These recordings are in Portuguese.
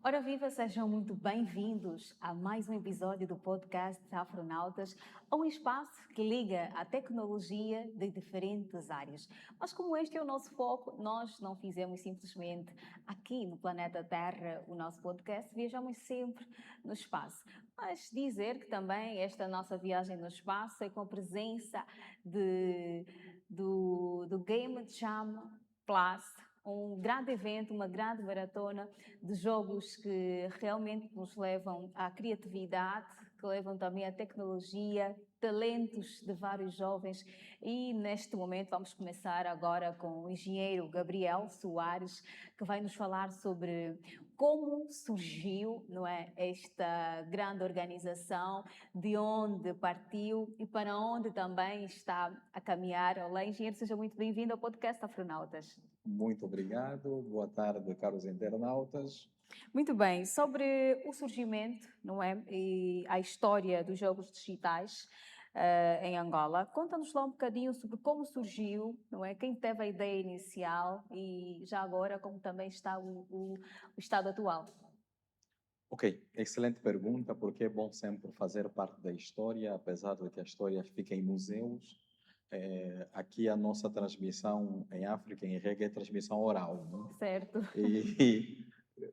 Ora viva, sejam muito bem-vindos a mais um episódio do podcast Afronautas, um espaço que liga a tecnologia de diferentes áreas. Mas como este é o nosso foco, nós não fizemos simplesmente aqui no planeta Terra o nosso podcast, viajamos sempre no espaço. Mas dizer que também esta nossa viagem no espaço é com a presença do Game Jam Plus, um grande evento, uma grande maratona de jogos que realmente nos levam à criatividade, que levam também à tecnologia, talentos de vários jovens. E neste momento vamos começar agora com o engenheiro Gabriel Soares, que vai nos falar sobre como surgiu, não é, esta grande organização, de onde partiu e para onde também está a caminhar. Olá, engenheiro, seja muito bem-vindo ao podcast Afronautas. Muito obrigado. Boa tarde, caros internautas. Muito bem, sobre o surgimento, não é, e a história dos jogos digitais em Angola, conta-nos lá um bocadinho sobre como surgiu, não é, quem teve a ideia inicial e já agora como também está o estado atual. Ok, excelente pergunta, porque é bom sempre fazer parte da história, apesar de que a história fica em museus. Aqui a nossa transmissão em África, em regra, é transmissão oral, né? Certo. E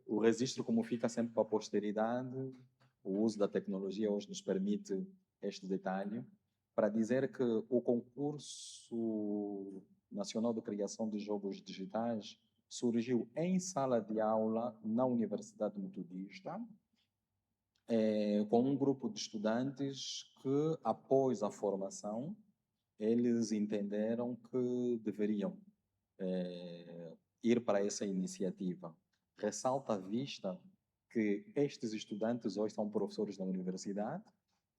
o registro, como fica sempre para a posteridade, o uso da tecnologia hoje nos permite este detalhe, para dizer que o concurso nacional de criação de jogos digitais surgiu em sala de aula na Universidade Metodista, com um grupo de estudantes que, após a formação, eles entenderam que deveriam ir para essa iniciativa. Ressalta à vista que estes estudantes hoje são professores da universidade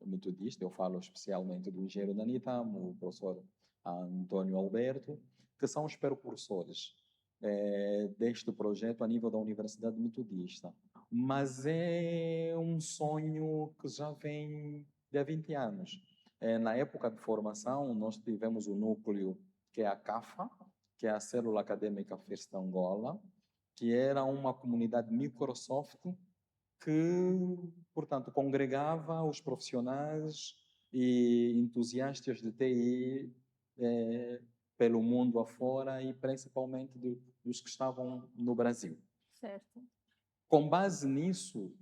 metodista, eu falo especialmente do engenheiro Danitamo, o professor Antônio Alberto, que são os precursores deste projeto a nível da Universidade Metodista. Mas é um sonho que já vem de há 20 anos. Na época de formação, nós tivemos o núcleo que é a CAFA, que é a Célula Acadêmica First Angola, que era uma comunidade Microsoft que, portanto, congregava os profissionais e entusiastas de TI pelo mundo afora e principalmente dos que estavam no Brasil. Certo. Com base nisso,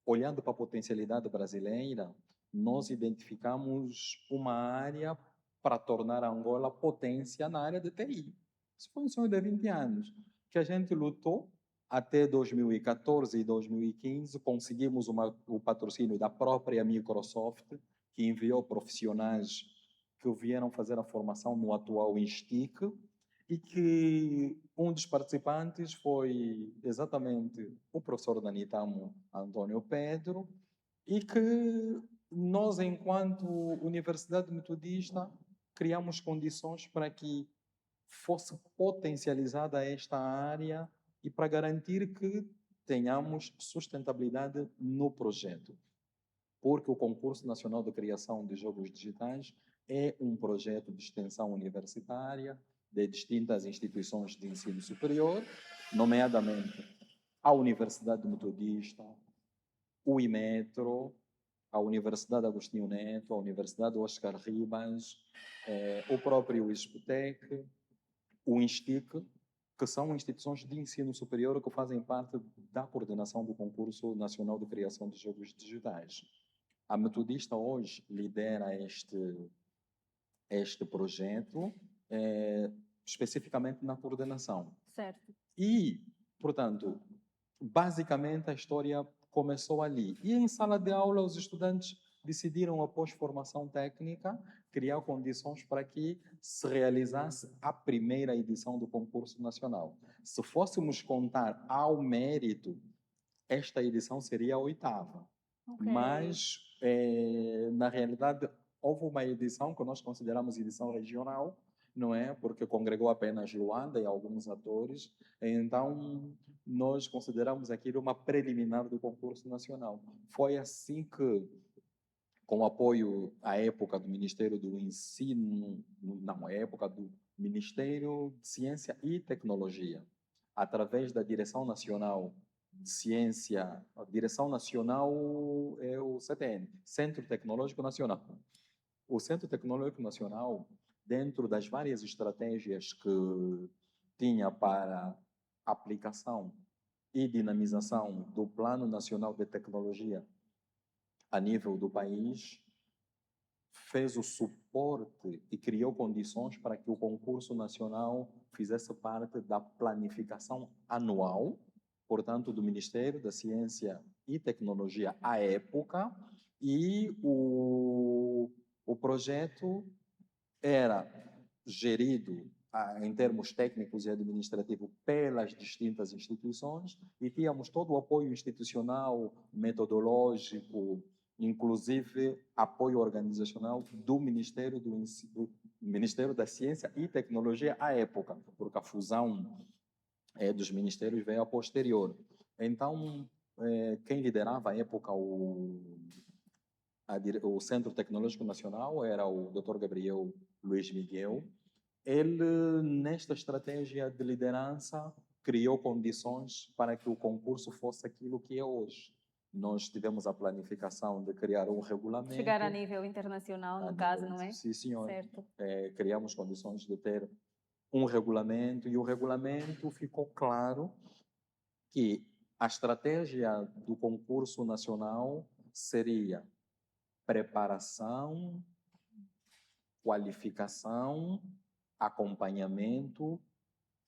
olhando para a potencialidade brasileira, nós identificamos uma área para tornar a Angola potência na área de TI. Isso foi um sonho de 20 anos, que a gente lutou até 2014 e 2015, conseguimos o patrocínio da própria Microsoft, que enviou profissionais que vieram fazer a formação no atual INSTIC, e que um dos participantes foi exatamente o professor Danitamo Antônio Pedro, e que nós, enquanto Universidade Metodista, criamos condições para que fosse potencializada esta área e para garantir que tenhamos sustentabilidade no projeto. Porque o Concurso Nacional de Criação de Jogos Digitais é um projeto de extensão universitária de distintas instituições de ensino superior, nomeadamente a Universidade Metodista, o IMETRO, a Universidade Agostinho Neto, a Universidade Oscar Ribas, o próprio ISPTEC, o INSTIC, que são instituições de ensino superior que fazem parte da coordenação do Concurso Nacional de Criação de Jogos Digitais. A Metodista hoje lidera este projeto, especificamente na coordenação. Certo. E, portanto, basicamente a história começou ali. E em sala de aula, os estudantes decidiram, após formação técnica, criar condições para que se realizasse a primeira edição do concurso nacional. Se fôssemos contar ao mérito, esta edição seria a 8ª. Ok. Mas, na realidade, houve uma edição que nós consideramos edição regional, não é? Porque congregou apenas Luanda e alguns atores. Então, nós consideramos aquilo uma preliminar do concurso nacional. Foi assim que, com o apoio à época do Ministério do Ensino, não, à época do Ministério de Ciência e Tecnologia, através da Direção Nacional de Ciência, a direção nacional é o CTN, Centro Tecnológico Nacional. O Centro Tecnológico Nacional, dentro das várias estratégias que tinha para aplicação e dinamização do Plano Nacional de Tecnologia a nível do país, fez o suporte e criou condições para que o concurso nacional fizesse parte da planificação anual, portanto, do Ministério da Ciência e Tecnologia à época, e o projeto era gerido em termos técnicos e administrativos pelas distintas instituições e tínhamos todo o apoio institucional, metodológico, inclusive apoio organizacional do Ministério da Ciência e Tecnologia à época, porque a fusão dos ministérios veio a posterior. Então, quem liderava à época o Centro Tecnológico Nacional era o Dr. Gabriel Luiz Miguel. Ele, nesta estratégia de liderança, criou condições para que o concurso fosse aquilo que é hoje. Nós tivemos a planificação de criar um regulamento. Chegar a nível internacional, no caso, não é? Sim, senhor. Certo. Criamos condições de ter um regulamento e o regulamento ficou claro que a estratégia do concurso nacional seria preparação, qualificação, acompanhamento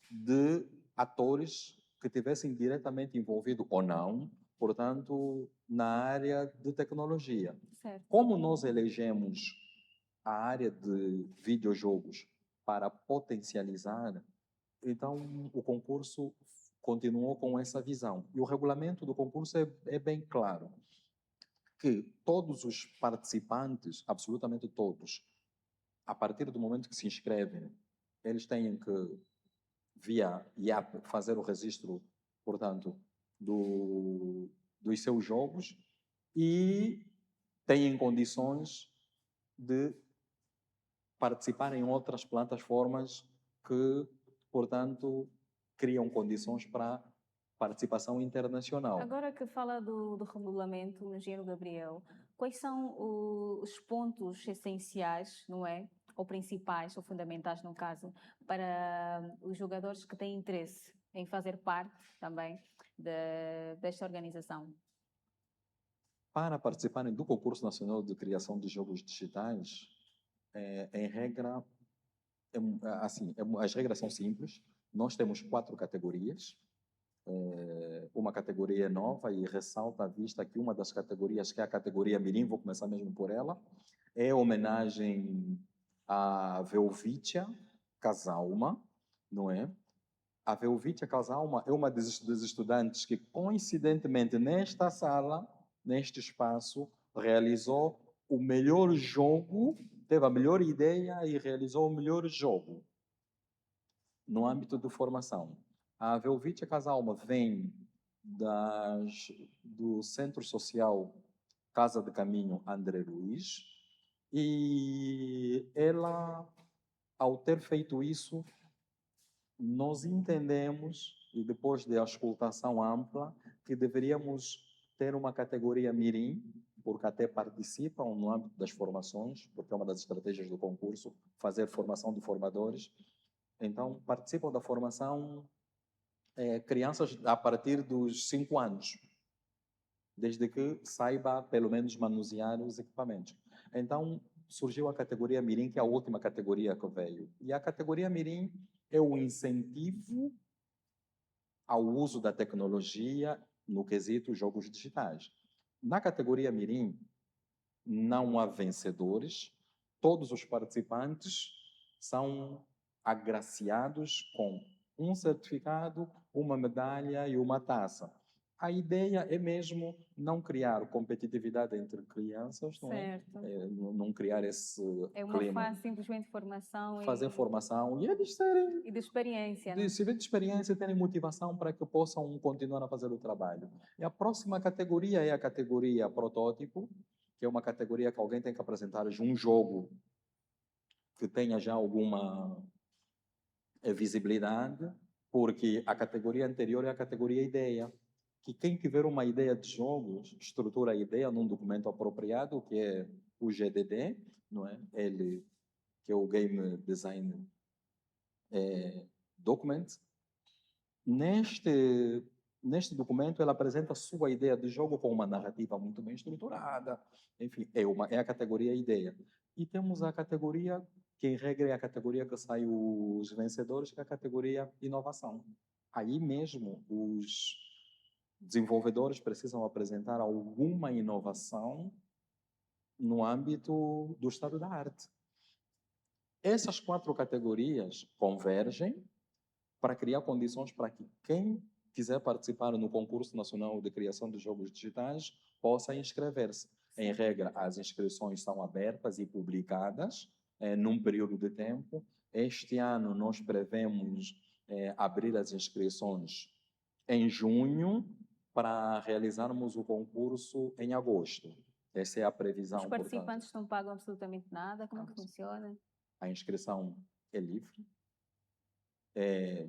de atores que tivessem diretamente envolvido ou não, portanto, na área de tecnologia. Certo. Como nós elegemos a área de videojogos para potencializar, então o concurso continuou com essa visão. E o regulamento do concurso é bem claro, que todos os participantes, absolutamente todos, a partir do momento que se inscrevem, eles têm que, via IAP, fazer o registro, portanto, dos seus jogos e têm condições de participar em outras plataformas que, portanto, criam condições para participação internacional. Agora que fala do regulamento, engenheiro Gabriel, quais são os pontos essenciais, não é? Ou principais, ou fundamentais, no caso, para os jogadores que têm interesse em fazer parte também desta organização? Para participarem do Concurso Nacional de Criação de Jogos Digitais, em regra, as regras são simples. Nós temos 4 categorias. Uma categoria nova e ressalta à vista que uma das categorias, que é a categoria Mirim, vou começar mesmo por ela, é homenagem a Velvitia Casalma, não é? A Velvitia Casalma é uma das estudantes que, coincidentemente, nesta sala, neste espaço, realizou o melhor jogo, teve a melhor ideia e realizou o melhor jogo no âmbito de formação. A Velvitia Casalma vem do Centro Social Casa de Caminho André Luiz e ela, ao ter feito isso, nós entendemos, e depois de auscultação ampla, que deveríamos ter uma categoria mirim, porque até participam no âmbito das formações, porque é uma das estratégias do concurso, fazer formação de formadores. Então, participam da formação crianças a partir dos 5 anos, desde que saiba, pelo menos, manusear os equipamentos. Então, surgiu a categoria Mirim, que é a última categoria que veio. E a categoria Mirim é o incentivo ao uso da tecnologia no quesito jogos digitais. Na categoria Mirim, não há vencedores, todos os participantes são agraciados com um certificado, uma medalha e uma taça. A ideia é mesmo não criar competitividade entre crianças, não é? Não criar esse É uma clima. fase simplesmente de formação Fazer formação e eles serem e de experiência, não? de experiência e terem motivação para que possam continuar a fazer o trabalho. E a próxima categoria é a categoria protótipo, que é uma categoria que alguém tem que apresentar um jogo que tenha já alguma visibilidade, porque a categoria anterior é a categoria ideia. que quem tiver uma ideia de jogos estrutura a ideia num documento apropriado, que é o GDD, não é? Ele, que é o Game Design Document. Neste documento, ela apresenta a sua ideia de jogo com uma narrativa muito bem estruturada. Enfim, é a categoria ideia. E temos a categoria, que em regra é a categoria que sai os vencedores, que é a categoria inovação. Aí mesmo, os desenvolvedores precisam apresentar alguma inovação no âmbito do estado da arte. Essas 4 categorias convergem para criar condições para que quem quiser participar no concurso nacional de criação de jogos digitais possa inscrever-se. Em regra, as inscrições são abertas e publicadas num período de tempo. Este ano nós prevemos abrir as inscrições em junho para realizarmos o concurso em agosto. Essa é a previsão. Os participantes não pagam absolutamente nada? Como é que funciona? A inscrição é livre.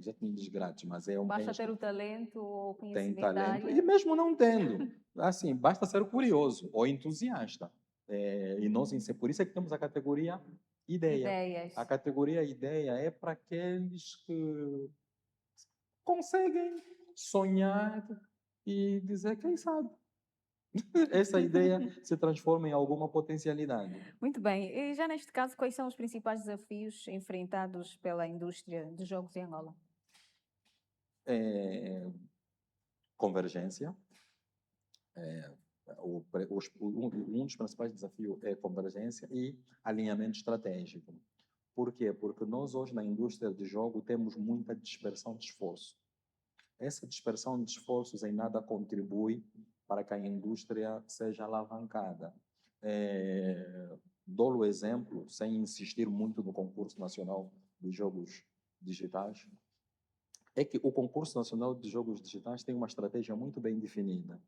Já tinha grátis, mas Basta ter o talento ou tem conhecimento da talento, área. e mesmo não tendo, assim, basta ser curioso ou entusiasta. E nós, por isso é que temos a categoria ideia. Ideias. A categoria ideia é para aqueles que conseguem sonhar e dizer, quem sabe, essa ideia se transforma em alguma potencialidade. Muito bem. E já neste caso, quais são os principais desafios enfrentados pela indústria de jogos em Angola? Convergência. Um dos principais desafios é convergência e alinhamento estratégico. Por quê? Porque nós hoje na indústria de jogo temos muita dispersão de esforço. Essa dispersão de esforços em nada contribui para que a indústria seja alavancada. Dou o exemplo, sem insistir muito no concurso nacional de jogos digitais, é que o concurso nacional de jogos digitais tem uma estratégia muito bem definida.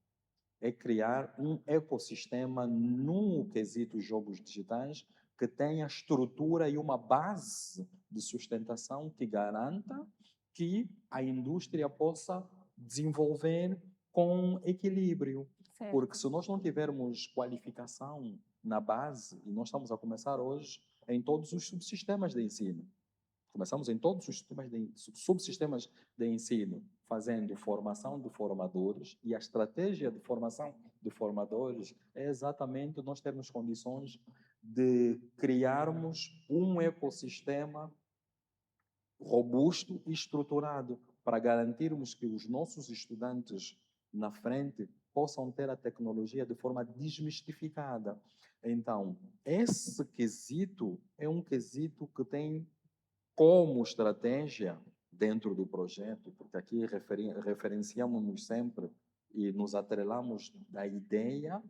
É criar um ecossistema no quesito jogos digitais que tenha estrutura e uma base de sustentação que garanta que a indústria possa desenvolver com equilíbrio. Certo. Porque se nós não tivermos qualificação na base, e nós estamos a começar hoje em todos os subsistemas de ensino, começamos em todos os subsistemas de ensino, fazendo formação de formadores, e a estratégia de formação de formadores é exatamente nós termos condições de criarmos um ecossistema robusto e estruturado para garantirmos que os nossos estudantes na frente possam ter a tecnologia de forma desmistificada. Então, esse quesito é um quesito que tem como estratégia dentro do projeto, porque aqui referenciamos-nos sempre e nos atrelamos da ideia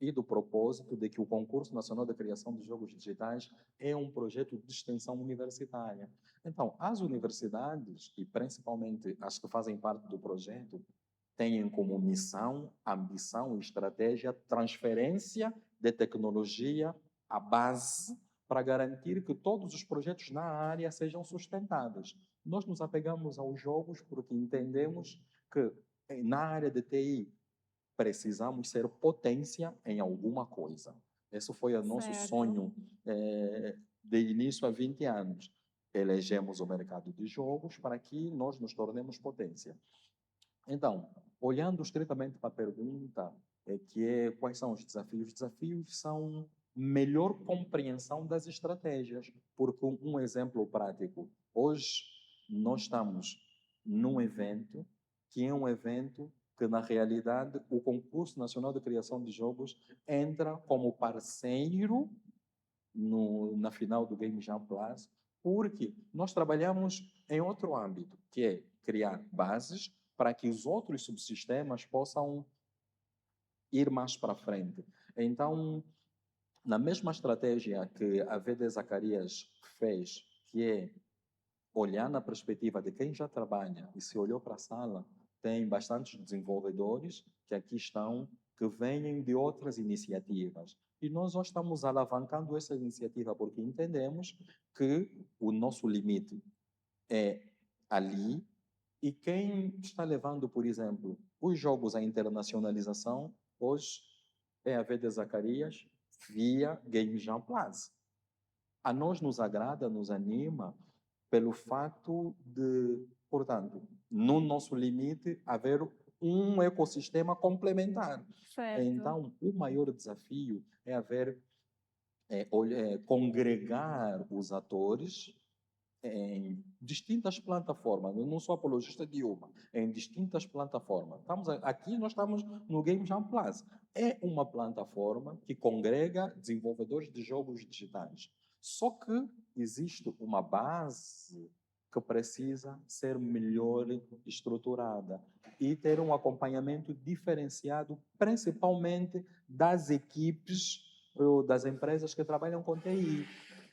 e do propósito de que o Concurso Nacional de Criação de Jogos Digitais é um projeto de extensão universitária. Então, as universidades, e principalmente as que fazem parte do projeto, têm como missão, ambição e estratégia transferência de tecnologia à base para garantir que todos os projetos na área sejam sustentáveis. Nós nos apegamos aos jogos porque entendemos que na área de TI precisamos ser potência em alguma coisa. Esse foi o nosso sonho de início há 20 anos. Elegemos o mercado de jogos para que nós nos tornemos potência. Então, olhando estritamente para a pergunta, quais são os desafios? Os desafios são melhor compreensão das estratégias, porque um exemplo prático, hoje nós estamos num evento que é um evento que, na realidade, o Concurso Nacional de Criação de Jogos entra como parceiro na final do Game Jam Plus, porque nós trabalhamos em outro âmbito, que é criar bases para que os outros subsistemas possam ir mais para frente. Então, na mesma estratégia que a VD Zacarias fez, que é olhar na perspectiva de quem já trabalha, e se olhou para a sala, tem bastantes desenvolvedores que aqui estão, que vêm de outras iniciativas. E nós hoje estamos alavancando essa iniciativa porque entendemos que o nosso limite é ali E quem está levando, por exemplo, os jogos à internacionalização, hoje é a VD Zacarias via Game Jam Plus. A nós nos agrada, nos anima, pelo fato de, portanto, no nosso limite, haver um ecossistema complementar. Certo. Então, o maior desafio é congregar os atores em distintas plataformas. Eu não sou apologista de uma, em distintas plataformas. Aqui nós estamos no Game Jam Plus. É uma plataforma que congrega desenvolvedores de jogos digitais. Só que existe uma base que precisa ser melhor estruturada e ter um acompanhamento diferenciado, principalmente das equipes ou das empresas que trabalham com TI.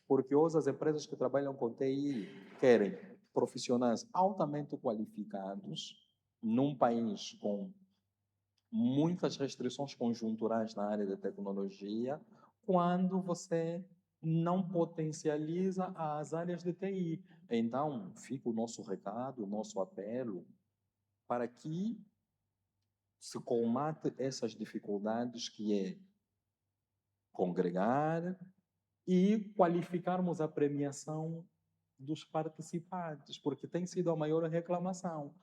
Porque hoje as empresas que trabalham com TI querem profissionais altamente qualificados num país com muitas restrições conjunturais na área de tecnologia, quando você não potencializa as áreas de TI. Então, fica o nosso recado, o nosso apelo para que se colmate essas dificuldades que é congregar e qualificarmos a premiação dos participantes, porque tem sido a maior reclamação.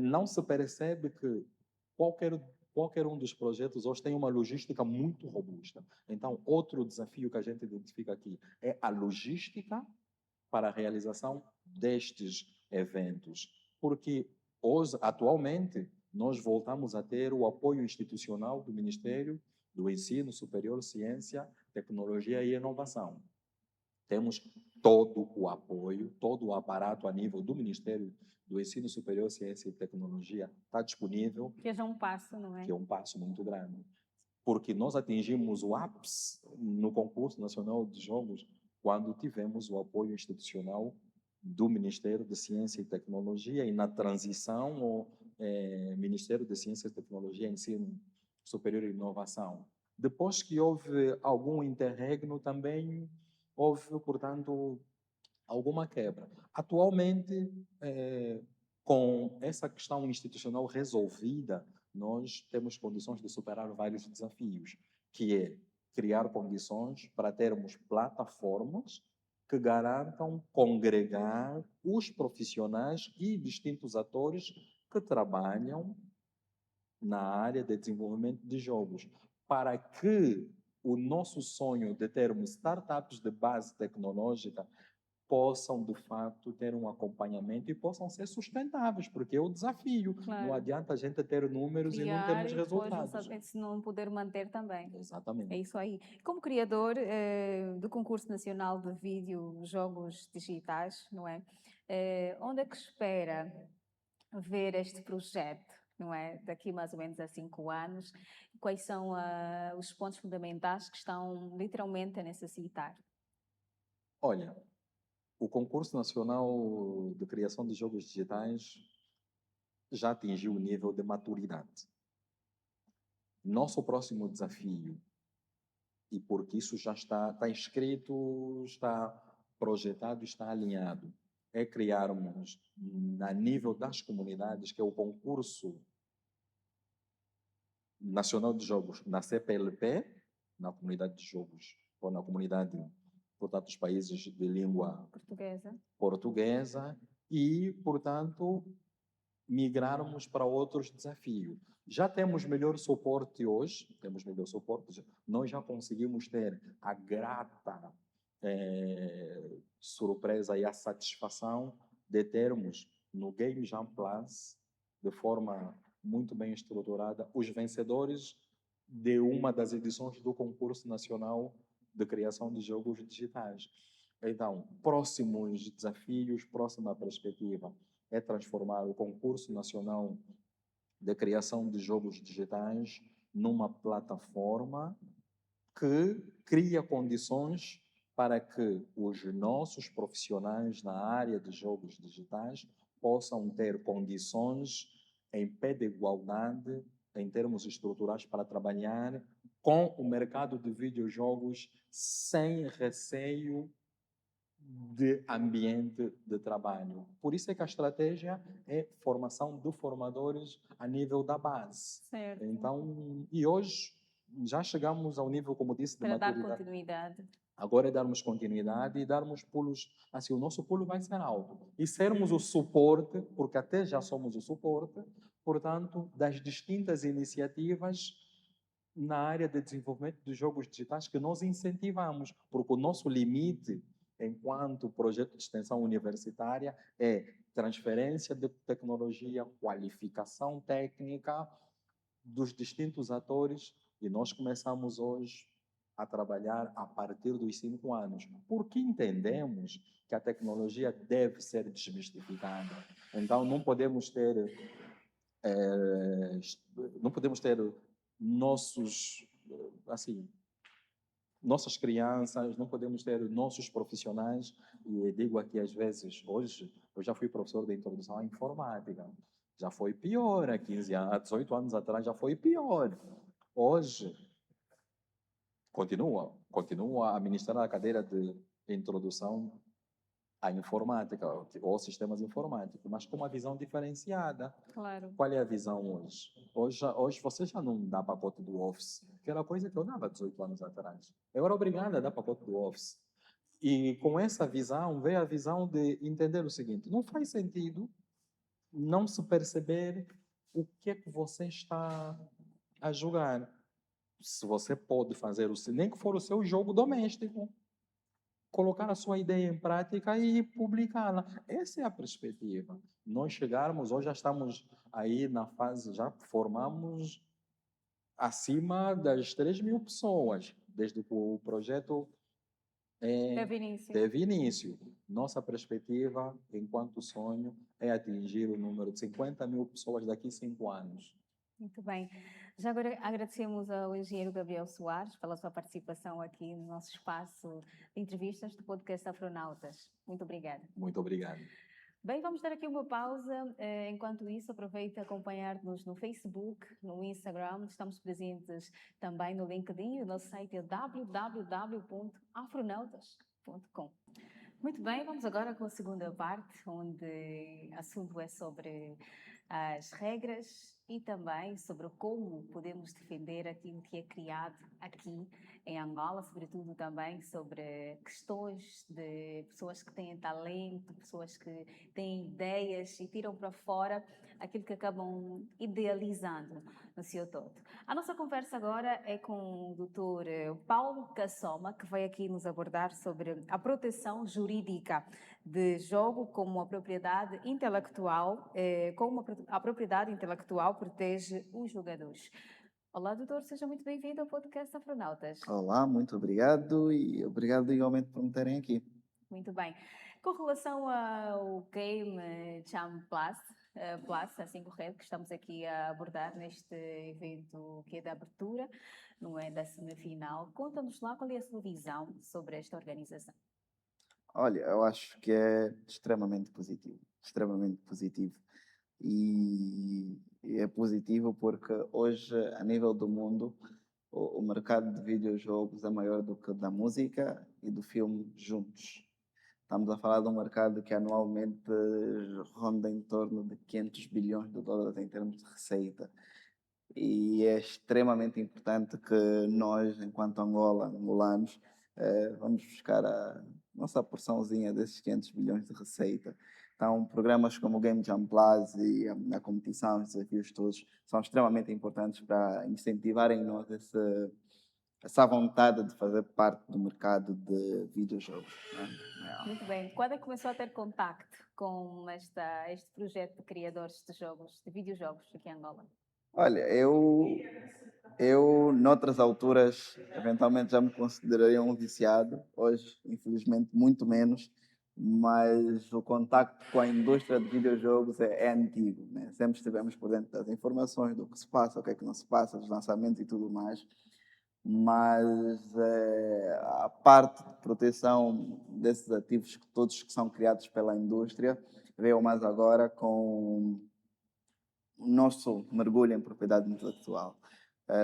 Não se percebe que qualquer, qualquer um dos projetos hoje tem uma logística muito robusta. Então, outro desafio que a gente identifica aqui é a logística para a realização destes eventos, porque hoje, atualmente, nós voltamos a ter o apoio institucional do Ministério do Ensino Superior, Ciência, Tecnologia e Inovação. Temos todo o apoio, todo o aparato a nível do Ministério do Ensino Superior, Ciência e Tecnologia está disponível, Que já é um passo, não é? que é um passo muito grande. Porque nós atingimos o ápice no concurso nacional de jogos quando tivemos o apoio institucional do Ministério de Ciência e Tecnologia e na transição ao Ministério de Ciência e Tecnologia e Ensino Superior e Inovação. Depois que houve algum interregno, também houve, portanto, alguma quebra. Atualmente, com essa questão institucional resolvida, nós temos condições de superar vários desafios, que é criar condições para termos plataformas que garantam congregar os profissionais e distintos atores que trabalham na área de desenvolvimento de jogos, para que o nosso sonho de termos startups de base tecnológica possam, de fato, ter um acompanhamento e possam ser sustentáveis, porque é o desafio. Não Claro. adianta a gente ter números e não Criar termos e depois não resultados. saber se não poder manter também. É Exatamente. isso aí. Como criador do Concurso Nacional de Vídeo Jogos Digitais, não é? Onde é que espera ver este projeto, não é? Daqui mais ou menos a 5 anos, quais são os pontos fundamentais que estão literalmente a necessitar? Olha, o Concurso Nacional de Criação de Jogos Digitais já atingiu o nível de maturidade. Nosso próximo desafio, e porque isso já está escrito, está projetado, está alinhado, é criarmos, a nível das comunidades, que é o concurso Nacional de Jogos, na CPLP, na comunidade de jogos, ou na comunidade, portanto, dos países de língua Portuguesa? portuguesa, e, portanto, migrarmos para outros desafios. Já temos melhor suporte hoje, temos melhor suporte, nós já conseguimos ter a grata surpresa e a satisfação de termos no Game Jam Plus, de forma muito bem estruturada, os vencedores de uma das edições do Concurso Nacional de Criação de Jogos Digitais. Então, próximos desafios, próxima perspectiva é transformar o Concurso Nacional de Criação de Jogos Digitais numa plataforma que cria condições para que os nossos profissionais na área de jogos digitais possam ter condições em pé de igualdade em termos estruturais para trabalhar com o mercado de videojogos sem receio de ambiente de trabalho. Por isso é que a estratégia é formação de formadores a nível da base. Certo. Então, e hoje já chegamos ao nível, como disse, de Para dar maturidade. continuidade. Agora é darmos continuidade e darmos pulos, assim, o nosso pulo vai ser alto. E sermos o suporte, porque até já somos o suporte, portanto, das distintas iniciativas na área de desenvolvimento de jogos digitais que nós incentivamos, porque o nosso limite, enquanto projeto de extensão universitária, é transferência de tecnologia, qualificação técnica dos distintos atores, e nós começamos hoje a trabalhar a partir dos 5 anos, porque entendemos que a tecnologia deve ser desmistificada. Então, não podemos ter nossos, assim, nossas crianças, não podemos ter nossos profissionais, e digo aqui às vezes, hoje, eu já fui professor de introdução à informática, já foi pior há 15 anos, há 18 anos atrás já foi pior. Hoje, continua a ministrar a cadeira de introdução à informática, ou sistemas informáticos, mas com uma visão diferenciada. Claro. Qual é a visão hoje? Hoje você já não dá pacote do Office, que era coisa que eu dava 18 anos atrás. Eu era obrigado a dar pacote do Office. E com essa visão, veio a visão de entender o seguinte: não faz sentido não se perceber o que é que você está a jogar. Se você pode fazer, nem que for o seu jogo doméstico, colocar a sua ideia em prática e publicá-la. Essa é a perspectiva. Nós chegarmos, hoje já estamos aí na fase, já formamos acima das 3.000 pessoas, desde que o projeto Teve início. teve início. Nossa perspectiva, enquanto sonho, é atingir o número de 50.000 pessoas daqui a 5 anos. Muito bem. Já agora agradecemos ao engenheiro Gabriel Soares pela sua participação aqui no nosso espaço de entrevistas do podcast Afronautas. Muito obrigada. Muito obrigado. Bem, vamos dar aqui uma pausa. Enquanto isso, aproveita acompanhar-nos no Facebook, no Instagram. Estamos presentes também no LinkedIn. O nosso site é www.afronautas.com. Muito bem, vamos agora com a segunda parte, onde o assunto é sobre as regras e também sobre como podemos defender aquilo que é criado aqui em Angola, sobretudo também sobre questões de pessoas que têm talento, pessoas que têm ideias e tiram para fora aquilo que acabam idealizando no seu todo. A nossa conversa agora é com o Dr. Paulo Cassoma, que vai aqui nos abordar sobre a proteção jurídica de jogo como a propriedade intelectual, como a propriedade intelectual protege os jogadores. Olá, doutor, seja muito bem-vindo ao podcast Afronautas. Olá, muito obrigado e obrigado igualmente por me terem aqui. Muito bem. Com relação ao Game Jam Plus, assim correto, que estamos aqui a abordar neste evento que é da abertura, não é da semifinal, conta-nos lá qual é a sua visão sobre esta organização. Olha, eu acho que é extremamente positivo, extremamente positivo. E é positivo porque hoje, a nível do mundo, o mercado de videojogos é maior do que o da música e do filme juntos. Estamos a falar de um mercado que anualmente ronda em torno de 500 bilhões de dólares em termos de receita. E é extremamente importante que nós, enquanto angolanos, vamos buscar a nossa porçãozinha desses 500 bilhões de receita. Então, programas como o Game Jam Plus e a competição, os desafios todos, são extremamente importantes para incentivar em nós essa vontade de fazer parte do mercado de videojogos. Né? Muito bem. Quando é que começou a ter contacto com este projeto de criadores de jogos, de videojogos aqui em Angola? Olha, eu noutras alturas, eventualmente já me consideraria um viciado. Hoje, infelizmente, muito menos. Mas o contacto com a indústria de videojogos é antigo, né? Sempre estivemos por dentro das informações, do que se passa, o que é que não se passa, dos lançamentos e tudo mais. Mas a parte de proteção desses ativos todos que são criados pela indústria veio mais agora com o nosso mergulho em propriedade intelectual.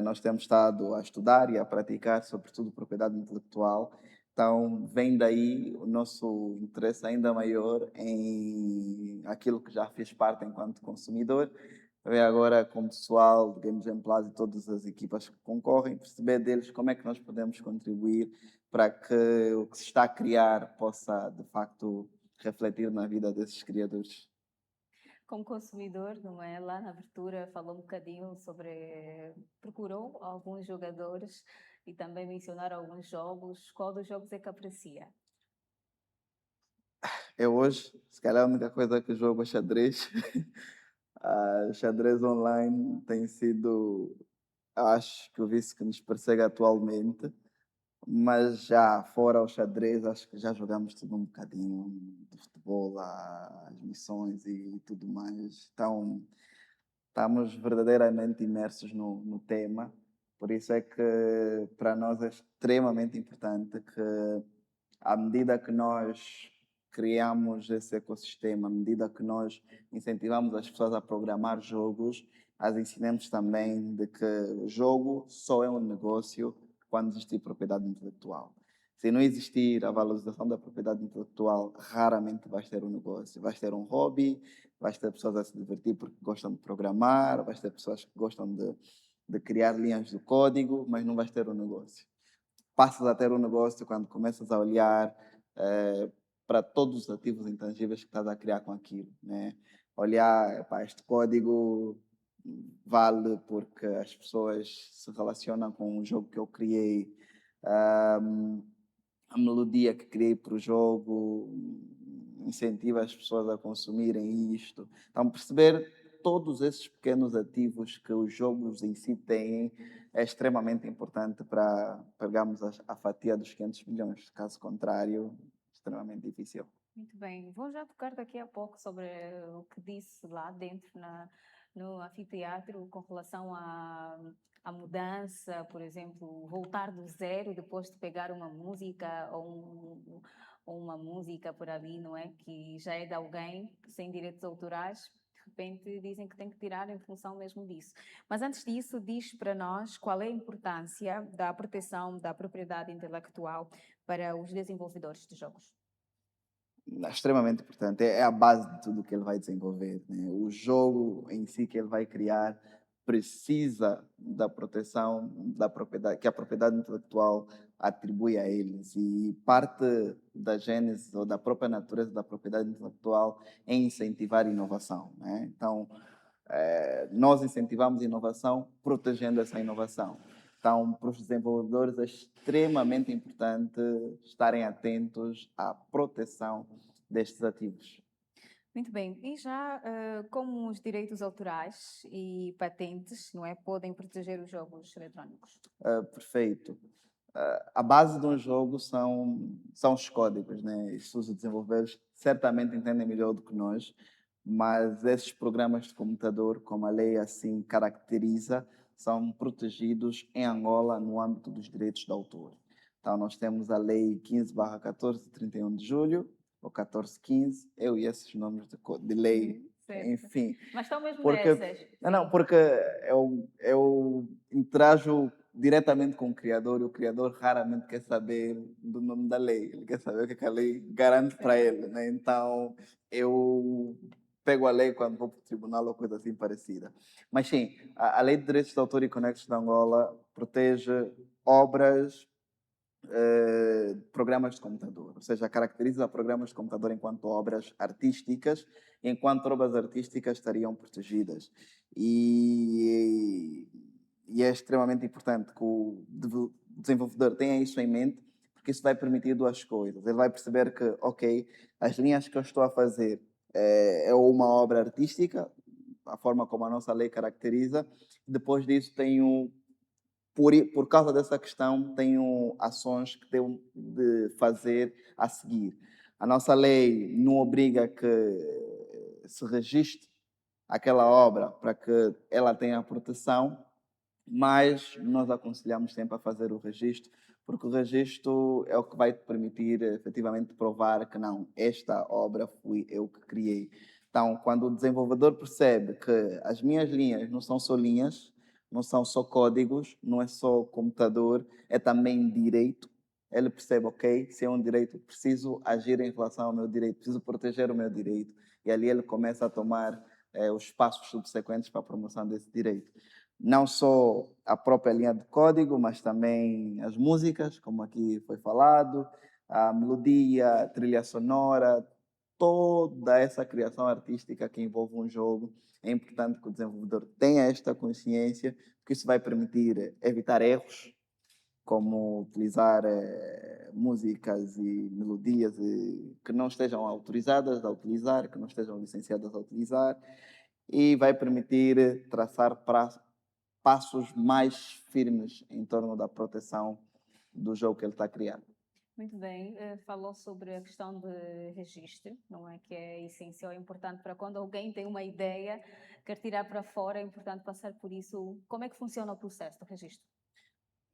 Nós temos estado a estudar e a praticar, sobretudo, propriedade intelectual, Então, vem daí o nosso interesse ainda maior em aquilo que já fez parte enquanto consumidor. Ver agora com o pessoal do Game Jam Plus e todas as equipas que concorrem, perceber deles como é que nós podemos contribuir para que o que se está a criar possa, de facto, refletir na vida desses criadores. Como consumidor, não é? Lá na abertura falou um bocadinho sobre, procurou alguns jogadores e também mencionaram alguns jogos. Qual dos jogos é que aprecia? Eu hoje, se calhar a única coisa que jogo é xadrez. Xadrez online tem sido, acho que o vício que nos persegue atualmente, mas já fora o xadrez, acho que já jogamos tudo um bocadinho de futebol, as missões e tudo mais. Então, estamos verdadeiramente imersos no tema, por isso é que para nós é extremamente importante que, à medida que nós criamos esse ecossistema, à medida que nós incentivamos as pessoas a programar jogos, as ensinemos também de que o jogo só é um negócio quando existir propriedade intelectual. Se não existir a valorização da propriedade intelectual, raramente vais ter um negócio. Vais ter um hobby, vais ter pessoas a se divertir porque gostam de programar, vais ter pessoas que gostam de criar linhas do código, mas não vais ter um negócio. Passas a ter um negócio quando começas a olhar para todos os ativos intangíveis que estás a criar com aquilo, né? Olhar, para este código vale porque as pessoas se relacionam com o jogo que eu criei, a melodia que criei para o jogo incentiva as pessoas a consumirem isto. Então, perceber todos esses pequenos ativos que os jogos em si têm é extremamente importante para pegarmos a fatia dos 500 milhões. Caso contrário, extremamente difícil. Muito bem, vou já tocar daqui a pouco sobre o que disse lá dentro no anfiteatro com relação à mudança, por exemplo, voltar do zero depois de pegar uma música ou uma música por ali, não é? Que já é de alguém sem direitos autorais. De repente dizem que tem que tirar em função mesmo disso. Mas antes disso, diz para nós qual é a importância da proteção da propriedade intelectual para os desenvolvedores de jogos. Extremamente importante. É a base de tudo que ele vai desenvolver, né? O jogo em si que ele vai criar precisa da proteção da propriedade, que a propriedade intelectual atribui a eles. E parte da gênese ou da própria natureza da propriedade intelectual é incentivar a inovação, né? Então, nós incentivamos a inovação protegendo essa inovação. Então, para os desenvolvedores é extremamente importante estarem atentos à proteção destes ativos. Muito bem. E já como os direitos autorais e patentes, não é, podem proteger os jogos eletrónicos? Perfeito. A base de um jogo são os códigos, né? Isso os desenvolvedores certamente entendem melhor do que nós, mas esses programas de computador, como a lei assim caracteriza, são protegidos em Angola no âmbito dos direitos de autor. Então, nós temos a lei 15/14, de 31 de julho, ou 1415, eu e esses nomes de lei, Certo. enfim. Mas estão mesmo Porque, nessas. não, Sim. porque eu interajo diretamente com o criador e o criador raramente quer saber do nome da lei, ele quer saber o que a lei garante para ele, né? Então, eu pego a lei quando vou para o tribunal ou coisa assim parecida. Mas sim, a Lei de Direitos de Autor e Conexos de Angola protege obras, programas de computador, ou seja, caracteriza programas de computador enquanto obras artísticas, enquanto obras artísticas estariam protegidas. E é extremamente importante que o desenvolvedor tenha isso em mente, porque isso vai permitir duas coisas. Ele vai perceber que, ok, as linhas que eu estou a fazer é uma obra artística, a forma como a nossa lei caracteriza. Depois disso, tenho por causa dessa questão, tenho ações que tenho de fazer a seguir. A nossa lei não obriga que se registre aquela obra para que ela tenha proteção, mas nós aconselhamos sempre a fazer o registro, porque o registro é o que vai te permitir efetivamente provar que não, esta obra fui eu que criei. Então, quando o desenvolvedor percebe que as minhas linhas não são só linhas, não são só códigos, não é só computador, é também direito. ele percebe, ok, se é um direito, preciso agir em relação ao meu direito, preciso proteger o meu direito. E ali ele começa a tomar os passos subsequentes para a promoção desse direito. Não só a própria linha de código, mas também as músicas, como aqui foi falado, a melodia, a trilha sonora, toda essa criação artística que envolve um jogo. É importante que o desenvolvedor tenha esta consciência, porque isso vai permitir evitar erros, como utilizar músicas e melodias que não estejam autorizadas a utilizar, que não estejam licenciadas a utilizar, e vai permitir traçar passos mais firmes em torno da proteção do jogo que ele está a criar. Muito bem, falou sobre a questão de registro, não é? Que é essencial, é importante para quando alguém tem uma ideia, quer tirar para fora, é importante passar por isso. Como é que funciona o processo do registro?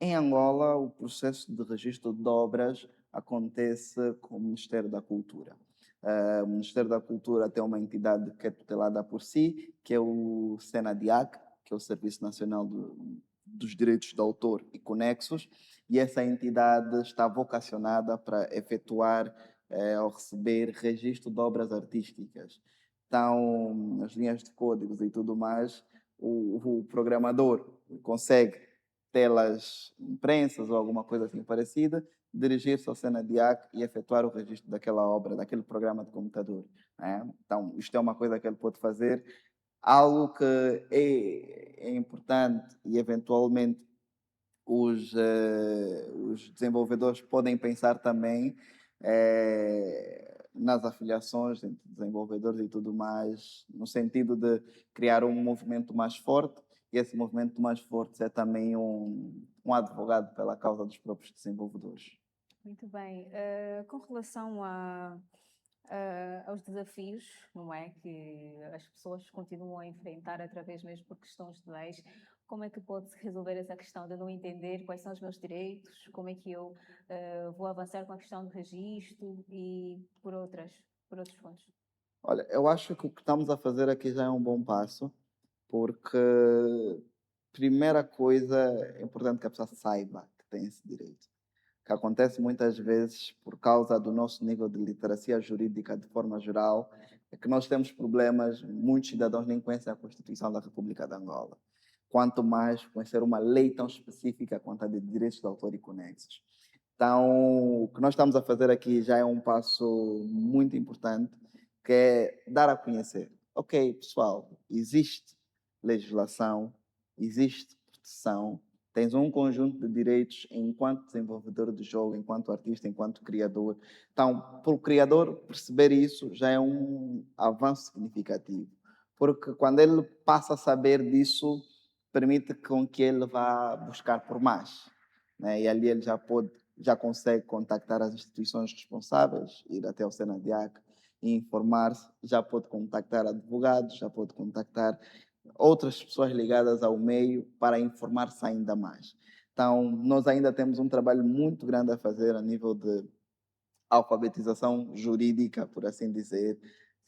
Em Angola, o processo de registro de obras acontece com o Ministério da Cultura. O Ministério da Cultura tem uma entidade que é tutelada por si, que é o SENADIAC, que é o Serviço Nacional dos Direitos de Autor e Conexos, e essa entidade está vocacionada para efetuar ou receber registro de obras artísticas. Então, as linhas de códigos e tudo mais, o programador consegue telas imprensas ou alguma coisa assim parecida, dirigir-se ao SENADIAC e efetuar o registro daquela obra, daquele programa de computador. Né? Então, isto é uma coisa que ele pode fazer. Algo que é importante e, eventualmente, os desenvolvedores podem pensar também nas afiliações entre desenvolvedores e tudo mais, no sentido de criar um movimento mais forte, e esse movimento mais forte é também um advogado pela causa dos próprios desenvolvedores. Muito bem. Com relação aos desafios, não é? Que as pessoas continuam a enfrentar através mesmo por questões de leis, como é que pode-se resolver essa questão de não entender quais são os meus direitos? Como é que eu vou avançar com a questão do registro e por outros pontos? Olha, eu acho que o que estamos a fazer aqui já é um bom passo, porque, primeira coisa, é importante que a pessoa saiba que tem esse direito. Que acontece muitas vezes por causa do nosso nível de literacia jurídica de forma geral, é que nós temos problemas, muitos cidadãos nem conhecem a Constituição da República de Angola. Quanto mais conhecer uma lei tão específica quanto a de direitos de autor e conexos. Então, o que nós estamos a fazer aqui já é um passo muito importante, que é dar a conhecer. Ok, pessoal, existe legislação, existe proteção, tens um conjunto de direitos enquanto desenvolvedor de jogo, enquanto artista, enquanto criador. Então, para o criador perceber isso já é um avanço significativo, porque quando ele passa a saber disso, permite com que ele vá buscar por mais, né? E ali ele já consegue contactar as instituições responsáveis, ir até o SENADIAC e informar-se, já pode contactar advogados, já pode contactar outras pessoas ligadas ao meio para informar-se ainda mais. Então, nós ainda temos um trabalho muito grande a fazer a nível de alfabetização jurídica, por assim dizer,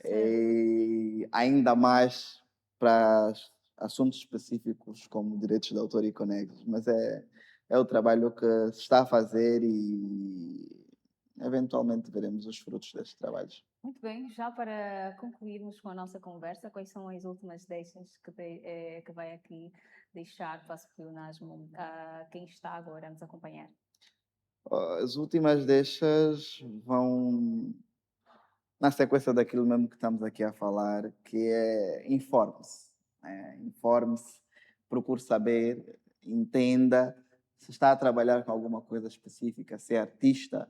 Certo. e ainda mais para assuntos específicos como direitos de autor e conexos, mas é o trabalho que se está a fazer e eventualmente veremos os frutos destes trabalhos. Muito bem, já para concluirmos com a nossa conversa, quais são as últimas deixas que vai aqui deixar para o pleonasmo a quem está agora a nos acompanhar? As últimas deixas vão na sequência daquilo mesmo que estamos aqui a falar, que é informe-se. Né? Informe-se, procure saber, entenda se está a trabalhar com alguma coisa específica, se é artista,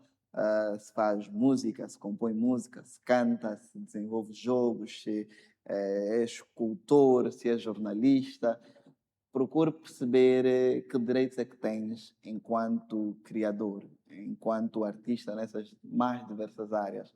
se faz música, se compõe música, se canta, se desenvolve jogos, se é escultor, se é jornalista. Procure perceber que direitos é que tens enquanto criador, enquanto artista nessas mais diversas áreas.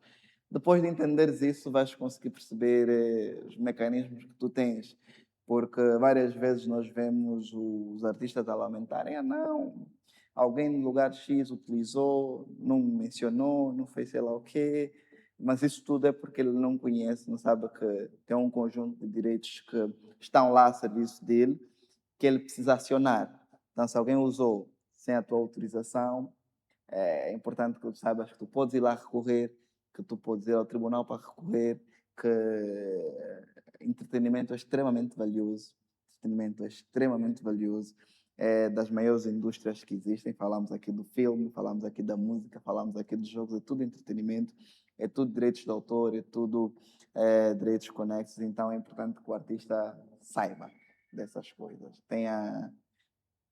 Depois de entenderes isso, vais conseguir perceber os mecanismos que tu tens. Porque várias vezes nós vemos os artistas a lamentarem: ah, não, alguém no lugar X utilizou, não mencionou, não fez sei lá o quê. Mas isso tudo é porque ele não conhece, não sabe que tem um conjunto de direitos que estão lá a serviço dele, que ele precisa acionar. Então, se alguém usou sem a tua autorização, É importante que tu saibas que tu podes ir lá recorrer, que tu podes ir ao tribunal para recorrer, que entretenimento é extremamente valioso. Entretenimento é extremamente valioso. É das maiores indústrias que existem. Falamos aqui do filme, falamos aqui da música, falamos aqui dos jogos, é tudo entretenimento, é tudo direitos de autor, é tudo direitos conexos. Então é importante que o artista saiba dessas coisas. Tenha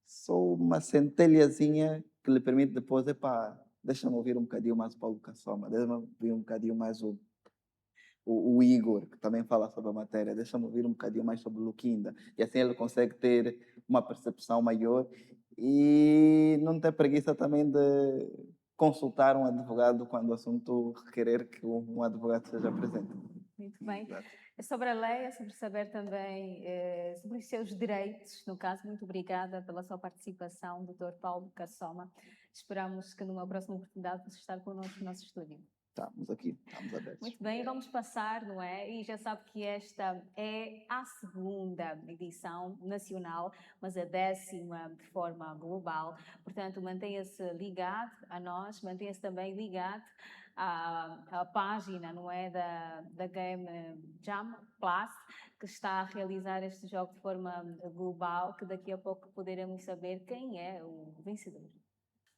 só uma centelhazinha que lhe permite depois, epá, deixa-me ouvir um bocadinho mais o Paulo Cassoma, deixa-me ouvir um bocadinho mais o Igor, que também fala sobre a matéria, deixa-me ouvir um bocadinho mais sobre o Luquinda. E assim ele consegue ter uma percepção maior e não ter preguiça também de consultar um advogado quando o assunto requerer que um advogado seja presente. Muito bem. Exato. É sobre a lei, é sobre saber também sobre os seus direitos, no caso. Muito obrigada pela sua participação, Dr. Paulo Cassoma. Esperamos que numa próxima oportunidade possa estar connosco no nosso estúdio. Estamos aqui, estamos abertos. Muito bem, vamos passar, não é? E já sabe que esta é a segunda edição nacional, mas a 10ª de forma global. Portanto, mantenha-se ligado a nós, mantenha-se também ligado à página, não é, da Game Jam Plus, que está a realizar este jogo de forma global, que daqui a pouco poderemos saber quem é o vencedor.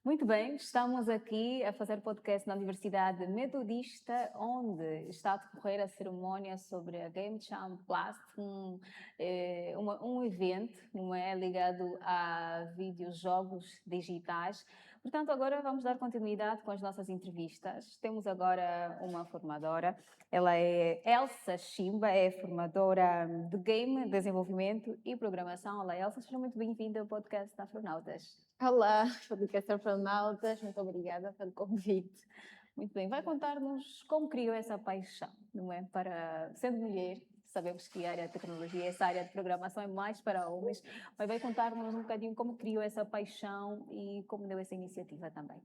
Muito bem, estamos aqui a fazer podcast na Universidade Metodista, onde está a decorrer a cerimónia sobre a Game Jam Plus, um evento, não é, ligado a videojogos digitais. Portanto, agora vamos dar continuidade com as nossas entrevistas. Temos agora uma formadora, ela é Elsa Chimba, é formadora de Game, Desenvolvimento e Programação. Olá, Elsa, seja muito bem-vinda ao podcast da Afronautas. Olá, podcast Afronautas, muito obrigada pelo convite. Muito bem, vai contar-nos como criou essa paixão, não é? Para, sendo mulher, sabemos que a área de tecnologia, essa área de programação é mais para homens, mas vai contar-nos um bocadinho como criou essa paixão e como deu essa iniciativa também.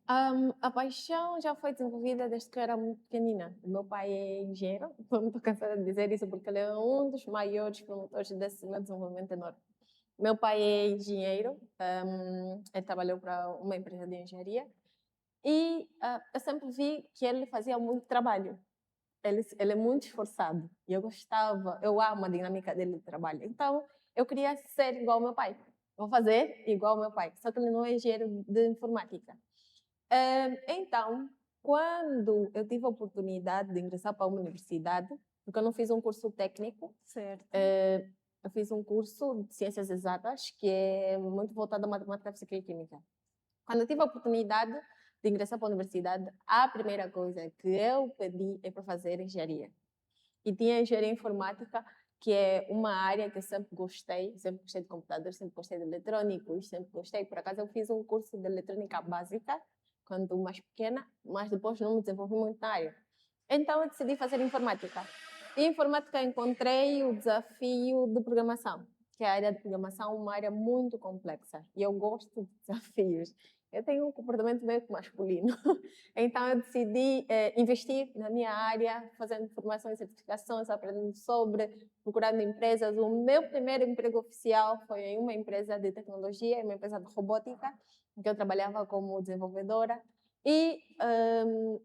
A paixão já foi desenvolvida desde que eu era muito pequenina. O meu pai é engenheiro, estou muito cansada de dizer isso porque ele é um dos maiores promotores desse meu desenvolvimento enorme. Meu pai é engenheiro, ele trabalhou para uma empresa de engenharia e eu sempre vi que ele fazia muito trabalho. Ele é muito esforçado e eu amo a dinâmica dele de trabalho. Então, eu queria ser igual ao meu pai. Vou fazer igual ao meu pai, só que ele não é engenheiro de informática. Então, quando eu tive a oportunidade de ingressar para uma universidade, porque eu não fiz um curso técnico, Certo. eu fiz um curso de ciências exatas, que é muito voltado à matemática, física e química. Quando eu tive a oportunidade de ingressar para a universidade, a primeira coisa que eu pedi é para fazer engenharia. E tinha engenharia informática, que é uma área que eu sempre gostei de computadores, sempre gostei de eletrônicos, sempre gostei. Por acaso eu fiz um curso de eletrônica básica, quando mais pequena, mas depois não me desenvolvi muito na área. Então eu decidi fazer informática. E em informática encontrei o desafio de programação, que a área de programação é uma área muito complexa. E eu gosto de desafios. Eu tenho um comportamento meio masculino. Então eu decidi investir na minha área, fazendo formações e certificações, aprendendo sobre, procurando empresas. O meu primeiro emprego oficial foi em uma empresa de tecnologia, uma empresa de robótica, em que eu trabalhava como desenvolvedora.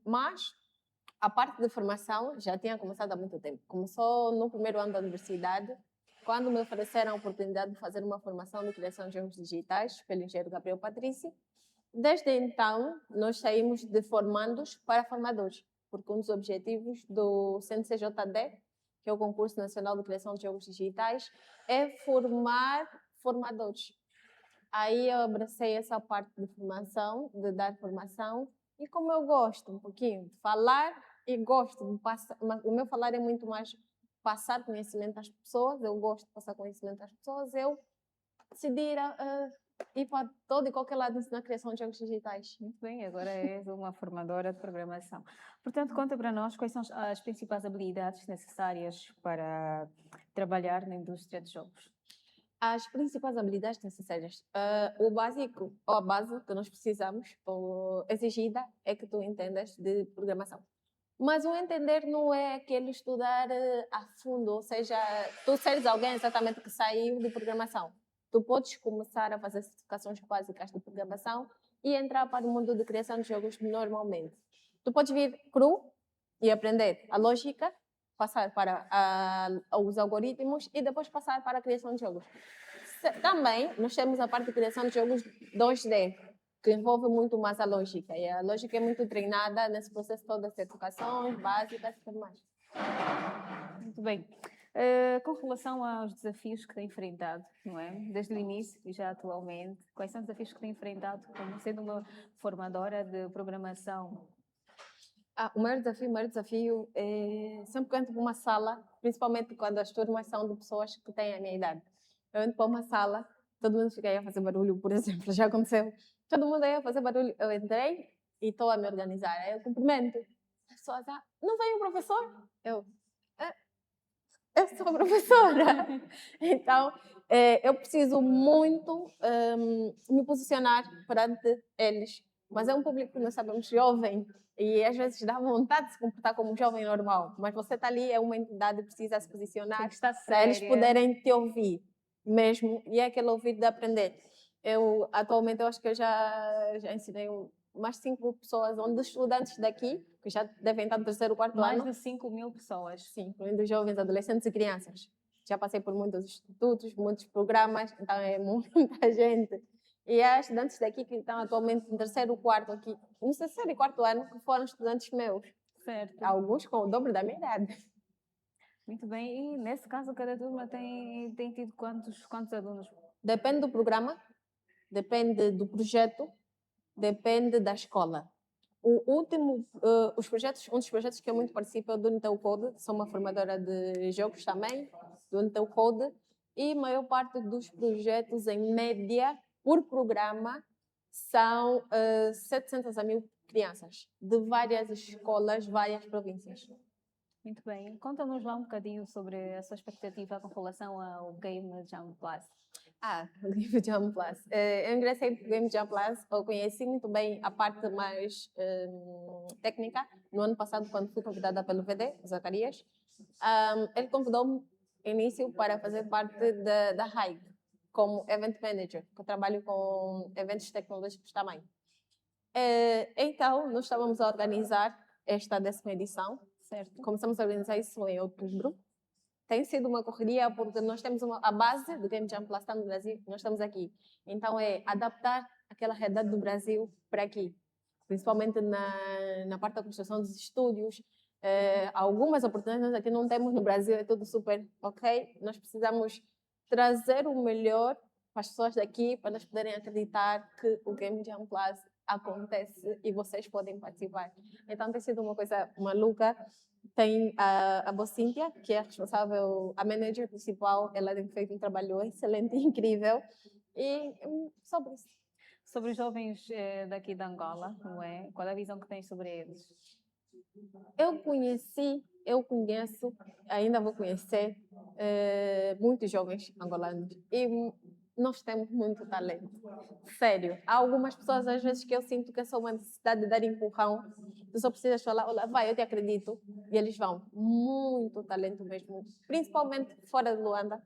Mas a parte de formação já tinha começado há muito tempo. Começou no primeiro ano da universidade, quando me ofereceram a oportunidade de fazer uma formação de criação de jogos digitais pelo engenheiro Gabriel Patrício. Desde então, nós saímos de formandos para formadores, porque um dos objetivos do CNCJD, que é o Concurso Nacional de Criação de Jogos Digitais, é formar formadores. Aí eu abracei essa parte de formação, de dar formação, e como eu gosto um pouquinho de falar e gosto de passar, mas o meu falar é muito mais passar conhecimento às pessoas, eu gosto de passar conhecimento às pessoas, eu decidi ir para todo e qualquer lado na criação de jogos digitais. Muito bem, agora és uma formadora de programação. Portanto, conta para nós quais são as principais habilidades necessárias para trabalhar na indústria de jogos. As principais habilidades necessárias. O básico, ou a base que nós precisamos, ou exigida, é que tu entendas de programação. Mas o entender não é aquele estudar a fundo, ou seja, tu seres alguém exatamente que saiu de programação. Tu podes começar a fazer certificações básicas de programação, e entrar para o mundo de criação de jogos normalmente. Tu podes vir cru e aprender a lógica, passar para os algoritmos e depois passar para a criação de jogos. Também nós temos a parte de criação de jogos 2D, que envolve muito mais a lógica. E a lógica é muito treinada nesse processo todo das educações básicas e tudo mais. Muito bem. Com relação aos desafios que tem enfrentado, não é? Desde o início e já atualmente, quais são os desafios que tem enfrentado como sendo uma formadora de programação? O maior desafio é sempre que eu entro para uma sala, principalmente quando as turmas são de pessoas que têm a minha idade. Eu entro para uma sala, todo mundo fica aí a fazer barulho, por exemplo, já aconteceu. Todo mundo aí a fazer barulho. Eu entrei e estou a me organizar. Aí eu cumprimento. As pessoas, não veio o professor? Eu sou a professora. Então, eu preciso muito me posicionar perante eles. Mas é um público que nós sabemos jovem e às vezes dá vontade de se comportar como um jovem normal. Mas você está ali, é uma entidade, precisa se posicionar para eles poderem te ouvir mesmo. E é aquele ouvir de aprender. Atualmente, eu acho que eu já ensinei mais de 5 mil pessoas, onde estudantes daqui, que já devem estar no terceiro, quarto ano. Mais de 5 mil pessoas. Sim, incluindo jovens, adolescentes e crianças. Já passei por muitos institutos, muitos programas, então é muita gente. E há estudantes daqui que estão atualmente no terceiro, quarto aqui, no terceiro e quarto ano, que foram estudantes meus. Certo. Alguns com o dobro da minha idade. Muito bem. E nesse caso, cada turma tem tido quantos alunos? Depende do programa, depende do projeto, depende da escola. Um dos projetos que eu muito participo é o do Intel Code, sou uma formadora de jogos também, do Intel Code, e a maior parte dos projetos, em média, por programa, são 700 a 1000 crianças, de várias escolas, várias províncias. Muito bem. Conta-nos lá um bocadinho sobre a sua expectativa com relação ao Game Jam Plus. O Game Jam Plus. Eu ingressei no Game Jam Plus, eu conheci muito bem a parte mais técnica no ano passado, quando fui convidada pelo VD, Zacarias. Ele convidou-me início para fazer parte da RAIG, como Event Manager, que eu trabalho com eventos tecnológicos também. Então, nós estávamos a organizar esta 10ª edição. Certo. Começamos a organizar isso em outubro. Tem sido uma correria porque nós temos a base do Game Jam Plus está no Brasil, nós estamos aqui. Então é adaptar aquela realidade do Brasil para aqui, principalmente na parte da construção dos estúdios. Algumas oportunidades aqui não temos no Brasil, é tudo super ok. Nós precisamos trazer o melhor para as pessoas daqui, para elas poderem acreditar que o Game Jam Plus acontece e vocês podem participar. Então tem sido uma coisa maluca. Tem a Bocíntia, que é a responsável, a manager principal, ela tem feito um trabalho excelente e incrível. E sobre isso. Sobre os jovens daqui de Angola, não é? Qual é a visão que tens sobre eles? Eu conheço, ainda vou conhecer muitos jovens angolanos. E nós temos muito talento. Sério. Há algumas pessoas, às vezes, que eu sinto que é só uma necessidade de dar empurrão. Tu só precisas falar, olha, vai, eu te acredito. E eles vão. Muito talento mesmo. Principalmente fora de Luanda.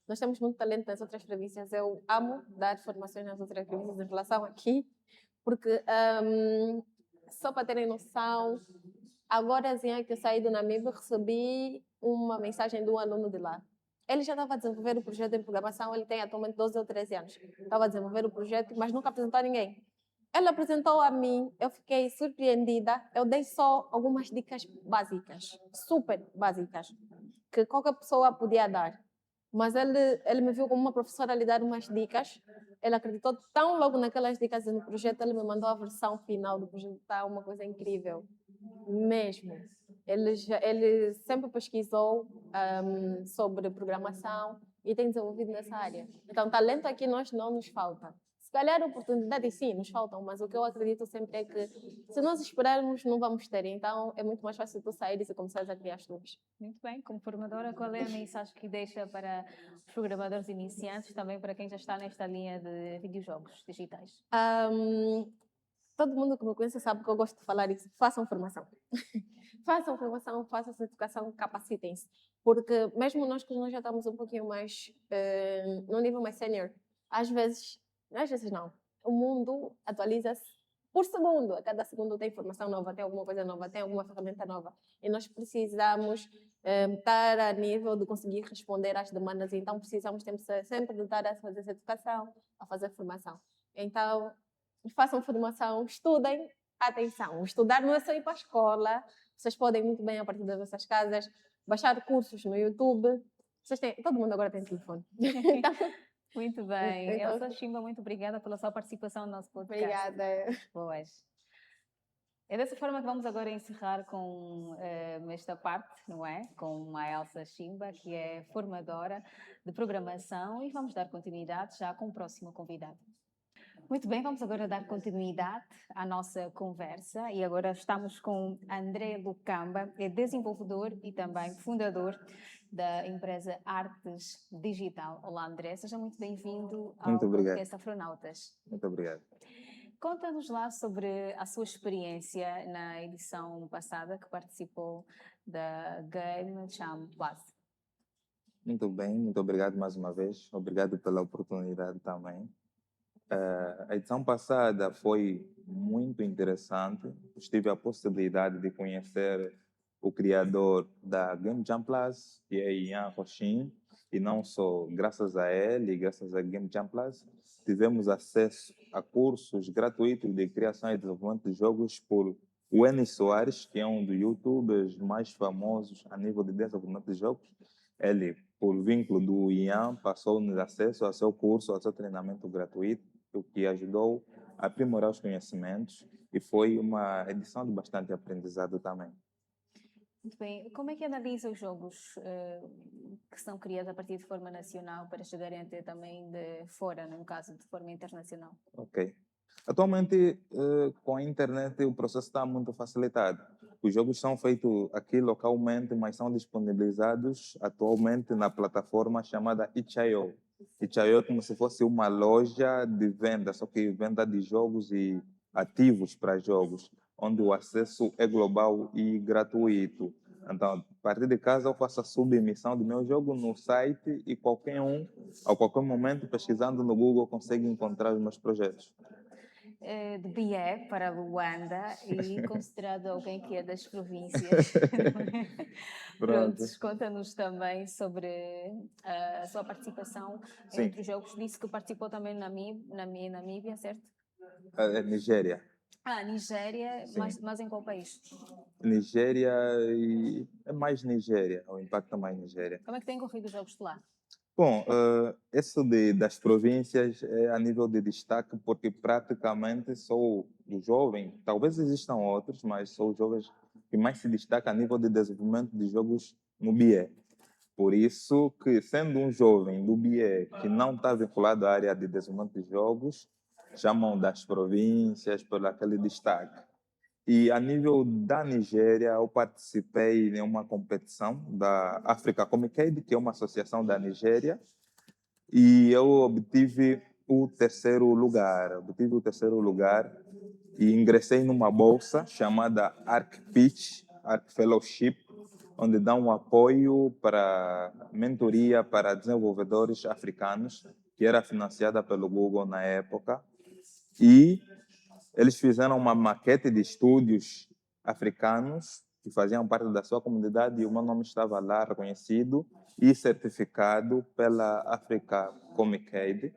Nós temos muito talento nas outras províncias. Eu amo dar formações nas outras províncias em relação aqui. Porque, só para terem noção, agora, assim, que eu saí do Namíbia, recebi uma mensagem de um aluno de lá. Ele já estava a desenvolver o projeto de programação, ele tem atualmente 12 ou 13 anos. Estava a desenvolver o projeto, mas nunca apresentou a ninguém. Ele apresentou a mim, eu fiquei surpreendida. Eu dei só algumas dicas básicas, super básicas, que qualquer pessoa podia dar. Mas ele me viu como uma professora a lhe dar umas dicas. Ele acreditou tão logo naquelas dicas no projeto, ele me mandou a versão final do projeto. Está uma coisa incrível, mesmo. Ele sempre pesquisou sobre programação e tem desenvolvido nessa área. Então, talento aqui nós não nos falta. Se calhar oportunidades sim, nos faltam, mas o que eu acredito sempre é que se nós esperarmos, não vamos ter. Então, é muito mais fácil tu sair e começar a criar as tuas. Muito bem. Como formadora, qual é a mensagem que deixa para os programadores iniciantes, também para quem já está nesta linha de videojogos digitais? Todo mundo que me conhece sabe que eu gosto de falar isso. Façam formação. Façam formação, façam educação, capacitem-se. Porque mesmo nós que nós já estamos um pouquinho mais, num nível mais sênior, às vezes não, o mundo atualiza-se por segundo. A cada segundo tem informação nova, tem alguma coisa nova, tem alguma ferramenta nova. E nós precisamos estar a nível de conseguir responder às demandas. Então, precisamos sempre de estar a fazer essa educação, a fazer formação. Então, façam formação, estudem. Atenção, estudar não é só ir para a escola. Vocês podem muito bem, a partir das vossas casas, baixar cursos no YouTube. Todo mundo agora tem telefone. Então, Muito bem. Então- Elsa Chimba, muito obrigada pela sua participação no nosso podcast. obrigada. Boas. É dessa forma que vamos agora encerrar com esta parte, não é? Com a Elsa Chimba, que é formadora de programação, e vamos dar continuidade já com o próximo convidado. Muito bem, vamos agora dar continuidade à nossa conversa e agora estamos com André Lucamba, é desenvolvedor e também fundador da empresa Artes Digital. Olá André, seja muito bem-vindo ao Muito obrigado. podcast Afronautas. Muito obrigado. Conta-nos lá sobre a sua experiência na edição passada que participou da Game Jam Plus. Muito bem, muito obrigado mais uma vez. Obrigado pela oportunidade também. A edição passada foi muito interessante. Tive a possibilidade de conhecer o criador da Game Jam Plus, que é Ian Rochin, e não só graças a ele, graças à Game Jam Plus, tivemos acesso a cursos gratuitos de criação e desenvolvimento de jogos por Wenny Soares, que é um dos youtubers mais famosos a nível de desenvolvimento de jogos. Ele, por vínculo do Ian, passou-nos acesso ao seu curso, ao seu treinamento gratuito, o que ajudou a aprimorar os conhecimentos, e foi uma edição de bastante aprendizado também. Muito bem. Como é que analisa os jogos que são criados a partir de forma nacional para chegarem até também de fora, no caso, de forma internacional? Ok. Atualmente, com a internet, o processo está muito facilitado. Os jogos são feitos aqui localmente, mas são disponibilizados atualmente na plataforma chamada itch.io. Itch.io é como se fosse uma loja de venda, só que venda de jogos e ativos para jogos, onde o acesso é global e gratuito. Então, a partir de casa, eu faço a submissão do meu jogo no site e qualquer um, a qualquer momento, pesquisando no Google, consegue encontrar os meus projetos. De Bié para Luanda e considerado alguém que é das províncias. Pronto. Prontos, conta-nos também sobre a sua participação Sim. entre os jogos. Disse que participou também na Namíbia, certo? Nigéria. Nigéria, Sim. mas em qual país? Nigéria e é mais Nigéria, o impacto é mais Nigéria. Como é que têm corrido os jogos de lá? Bom, isso das províncias é a nível de destaque, porque praticamente sou o jovem, talvez existam outros, mas sou o jovem que mais se destaca a nível de desenvolvimento de jogos no BIE. Por isso que, sendo um jovem do BIE que não está vinculado à área de desenvolvimento de jogos, chamam das províncias por aquele destaque. E a nível da Nigéria, eu participei em uma competição da Africa Comicade, que é uma associação da Nigéria, e eu obtive o terceiro lugar. E ingressei numa bolsa chamada Arc Pitch, Arc Fellowship, onde dão um apoio para mentoria para desenvolvedores africanos, que era financiada pelo Google na época. E eles fizeram uma maquete de estúdios africanos que faziam parte da sua comunidade, e o meu nome estava lá reconhecido e certificado pela Africa Comicade.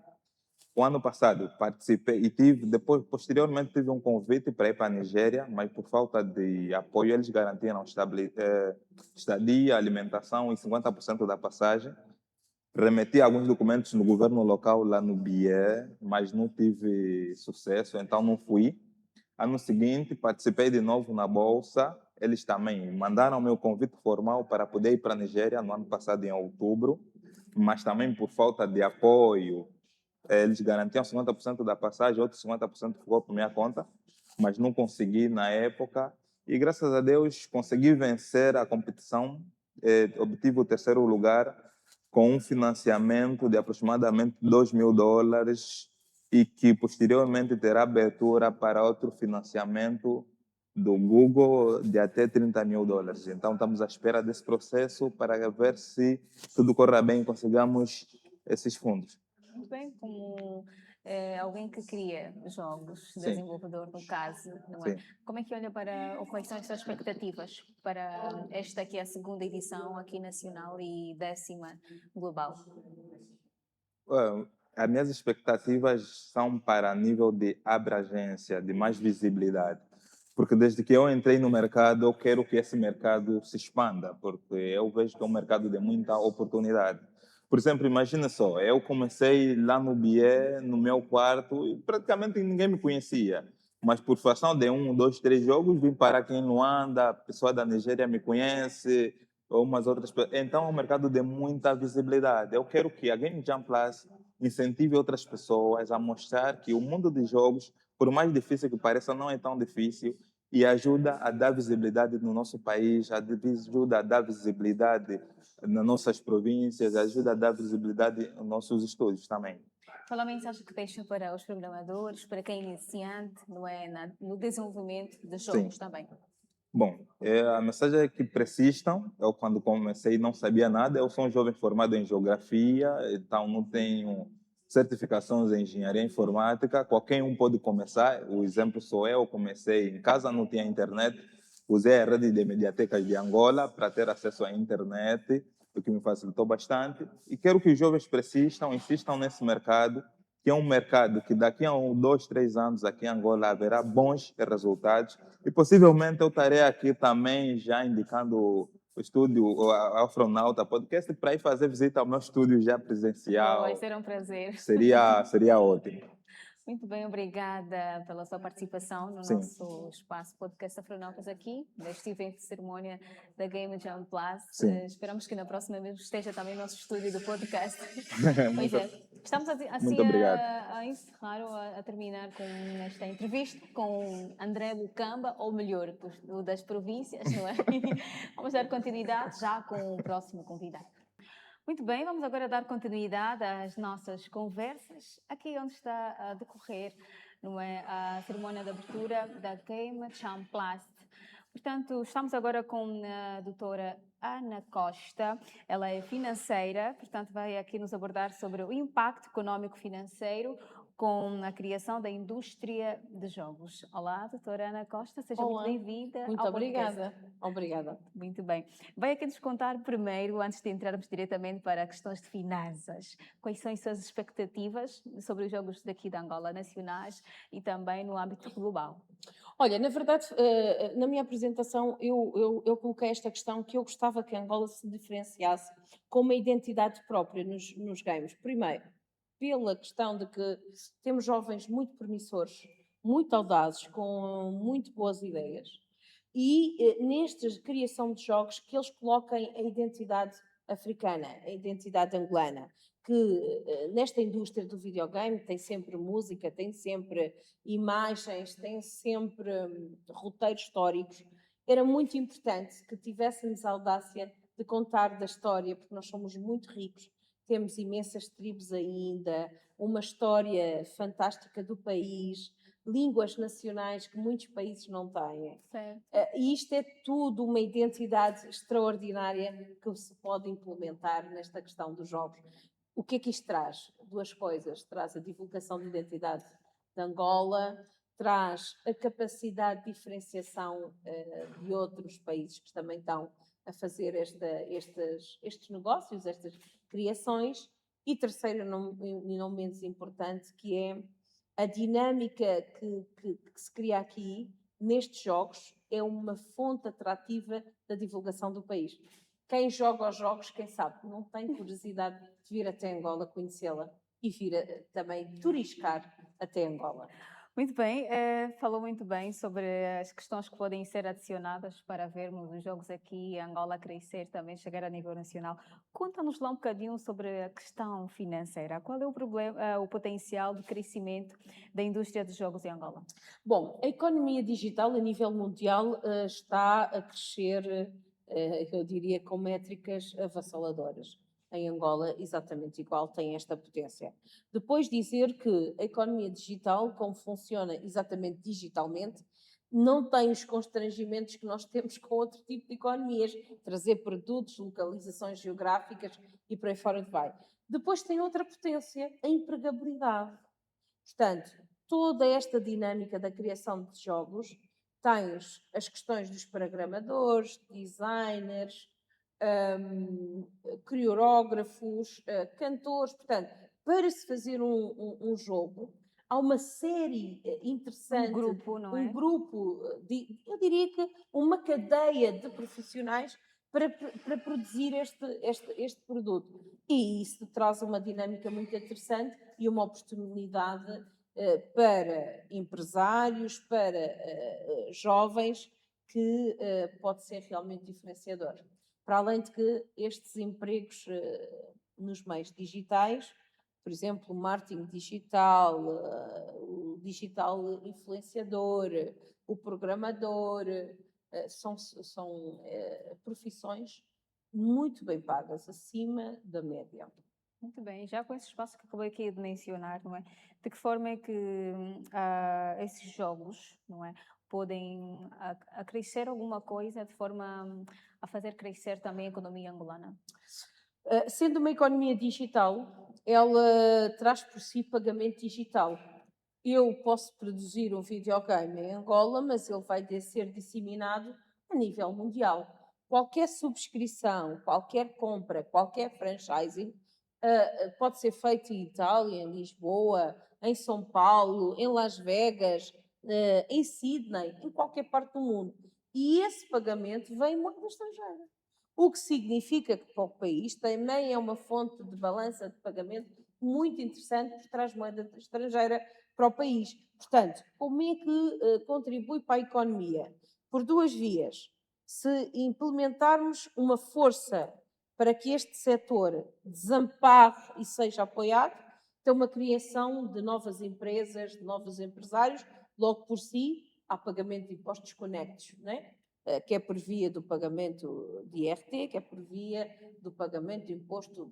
O ano passado participei e posteriormente tive um convite para ir para a Nigéria, mas por falta de apoio eles garantiram estadia, alimentação e 50% da passagem. Remeti alguns documentos no governo local lá no BIE, mas não tive sucesso, então não fui. Ano seguinte, participei de novo na Bolsa. Eles também mandaram meu convite formal para poder ir para a Nigéria no ano passado, em outubro, mas também por falta de apoio, eles garantiam 50% da passagem, outros 50% ficou por minha conta, mas não consegui na época. E graças a Deus consegui vencer a competição, obtive o terceiro lugar, com um financiamento de aproximadamente $2.000 e que posteriormente terá abertura para outro financiamento do Google de até $30.000. Então estamos à espera desse processo para ver se tudo corra bem e consigamos esses fundos. Muito bem, como alguém que cria jogos, Sim. desenvolvedor no caso, não é? Sim. Como é que olha para, ou quais são as suas expectativas para esta que é a segunda edição aqui nacional e 10ª global? As minhas expectativas são para nível de abrangência, de mais visibilidade. Porque desde que eu entrei no mercado, eu quero que esse mercado se expanda, porque eu vejo que é um mercado de muita oportunidade. Por exemplo, imagina só, eu comecei lá no BIE, no meu quarto, e praticamente ninguém me conhecia. Mas por fação de 1, 2, 3 jogos, vim parar aqui em Luanda, a pessoa da Nigéria me conhece, ou umas outras pessoas. Então é um mercado de muita visibilidade. Eu quero que a Game Jam Plus incentive outras pessoas a mostrar que o mundo de jogos, por mais difícil que pareça, não é tão difícil e ajuda a dar visibilidade no nosso país, ajuda a dar visibilidade nas nossas províncias, ajuda a dar visibilidade nos nossos estudos também. Qual a mensagem que deixa para os programadores, para quem é iniciante, não é, no desenvolvimento de jogos Sim. também? Bom, a mensagem é que persistam. Eu, quando comecei, não sabia nada. Eu sou um jovem formado em geografia, então não tenho certificações em engenharia informática. Qualquer um pode começar. O exemplo sou eu. Comecei em casa, não tinha internet. Usei a rede de mediatecas de Angola para ter acesso à internet, o que me facilitou bastante. E quero que os jovens persistam, insistam nesse mercado, que é um mercado que daqui a 2, 3 anos aqui em Angola haverá bons resultados. E possivelmente eu estarei aqui também já indicando o estúdio, o Afronauta Podcast, para ir fazer visita ao meu estúdio já Vai presencial. ser um prazer. Seria ótimo. Muito bem, obrigada pela sua participação no Sim. nosso espaço Podcast Afronautas aqui, neste evento de cerimónia da Game Jam Plus. Sim. Esperamos que na próxima vez esteja também no nosso estúdio do podcast. Pois Muito- é, estamos assim muito obrigado. a encerrar ou a terminar com esta entrevista com André Lucamba, ou melhor, das províncias, não é? Vamos dar continuidade já com o próximo convidado. Muito bem, vamos agora dar continuidade às nossas conversas, aqui onde está a decorrer, não é, a cerimónia de abertura da Game Jam Plus. Portanto, estamos agora com a doutora Ana Costa, ela é financeira, portanto vai aqui nos abordar sobre o impacto económico-financeiro com a criação da indústria de jogos. Olá, doutora Ana Costa, seja muito Olá. bem-vinda Muito ao podcast. obrigada. Muito bem. Vai aqui nos contar primeiro, antes de entrarmos diretamente para questões de finanças, quais são as suas expectativas sobre os jogos daqui da Angola nacionais e também no âmbito global. Olha, na verdade, na minha apresentação, eu coloquei esta questão que eu gostava que a Angola se diferenciasse com uma identidade própria nos games. Primeiro, pela questão de que temos jovens muito promissores, muito audazes, com muito boas ideias, e nesta criação de jogos que eles coloquem a identidade africana, a identidade angolana, que nesta indústria do videogame tem sempre música, tem sempre imagens, tem sempre roteiros históricos. Era muito importante que tivéssemos a audácia de contar da história, porque nós somos muito ricos, temos imensas tribos ainda, uma história fantástica do país, línguas nacionais que muitos países não têm. Certo. E isto é tudo uma identidade extraordinária que se pode implementar nesta questão dos jogos. O que é que isto traz? Duas coisas. Traz a divulgação de identidade de Angola, traz a capacidade de diferenciação de outros países que também estão a fazer estes negócios, estas criações. E terceiro, e não menos importante, que é a dinâmica que se cria aqui nestes jogos é uma fonte atrativa da divulgação do país. Quem joga os jogos, quem sabe, não tem curiosidade de vir até Angola conhecê-la e vir também turiscar até Angola. Muito bem, falou muito bem sobre as questões que podem ser adicionadas para vermos os jogos aqui em Angola crescer, também chegar a nível nacional. Conta-nos lá um bocadinho sobre a questão financeira. Qual é o problema, o potencial de crescimento da indústria dos jogos em Angola? Bom, a economia digital a nível mundial está a crescer, eu diria, com métricas avassaladoras. Em Angola, exatamente igual, tem esta potência. Depois dizer que a economia digital, como funciona exatamente digitalmente, não tem os constrangimentos que nós temos com outro tipo de economias, trazer produtos, localizações geográficas e por aí fora de vai. Depois tem outra potência, a empregabilidade. Portanto, toda esta dinâmica da criação de jogos, tens as questões dos programadores, designers, coreógrafos, cantores. Portanto, para se fazer um jogo, há uma série interessante, grupo, não é? um grupo, eu diria que uma cadeia de profissionais para produzir este produto. E isso traz uma dinâmica muito interessante e uma oportunidade para empresários, para jovens, que pode ser realmente diferenciador. Para além de que estes empregos nos meios digitais, por exemplo, o marketing digital, o digital influenciador, o programador, são profissões muito bem pagas, acima da média. Muito bem, já com esse espaço que acabei aqui de mencionar, não é? De que forma é que esses jogos, não é? Podem acrescer alguma coisa de forma a fazer crescer também a economia angolana? Sendo uma economia digital, ela traz por si pagamento digital. Eu posso produzir um videogame em Angola, mas ele vai ser disseminado a nível mundial. Qualquer subscrição, qualquer compra, qualquer franchising pode ser feito em Itália, em Lisboa, em São Paulo, em Las Vegas, em Sydney, em qualquer parte do mundo. E esse pagamento vem em moeda estrangeira. O que significa que para o país também é uma fonte de balança de pagamento muito interessante, porque traz moeda estrangeira para o país. Portanto, como é que contribui para a economia? Por duas vias. Se implementarmos uma força para que este setor desampare e seja apoiado, tem uma criação de novas empresas, de novos empresários, logo por si, há pagamento de impostos conectos, não é? Que é por via do pagamento de IRT, que é por via do pagamento do imposto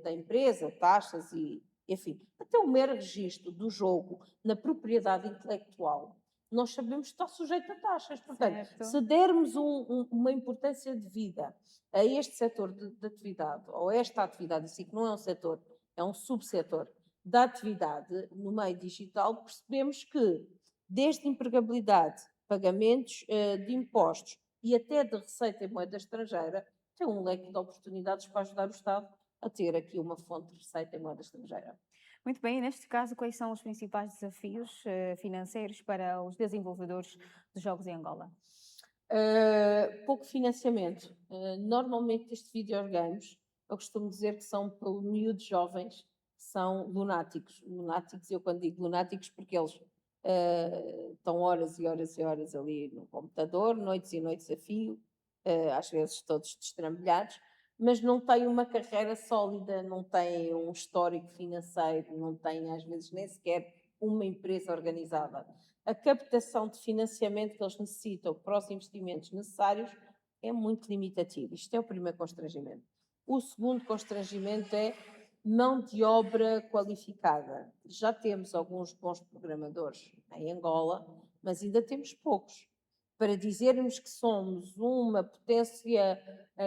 da empresa, taxas e, enfim, até o mero registro do jogo na propriedade intelectual, nós sabemos que está sujeito a taxas. Portanto, Certo. se dermos uma importância devida a este setor de atividade, ou a esta atividade, assim que não é um setor, é um subsetor da atividade no meio digital, percebemos que, desde empregabilidade, pagamentos de impostos e até de receita em moeda estrangeira, tem um leque de oportunidades para ajudar o Estado a ter aqui uma fonte de receita em moeda estrangeira. Muito bem, neste caso, quais são os principais desafios financeiros para os desenvolvedores de jogos em Angola? Pouco financiamento. Normalmente estes videogames, eu costumo dizer que são para miúdos jovens, são lunáticos. Lunáticos, eu quando digo lunáticos, porque eles estão horas e horas e horas ali no computador, noites e noites a fio, às vezes todos destrambelhados, mas não têm uma carreira sólida, não têm um histórico financeiro, não têm às vezes nem sequer uma empresa organizada. A captação de financiamento que eles necessitam para os investimentos necessários é muito limitativa. Isto é o primeiro constrangimento. O segundo constrangimento é mão de obra qualificada. Já temos alguns bons programadores em Angola, mas ainda temos poucos. Para dizermos que somos uma potência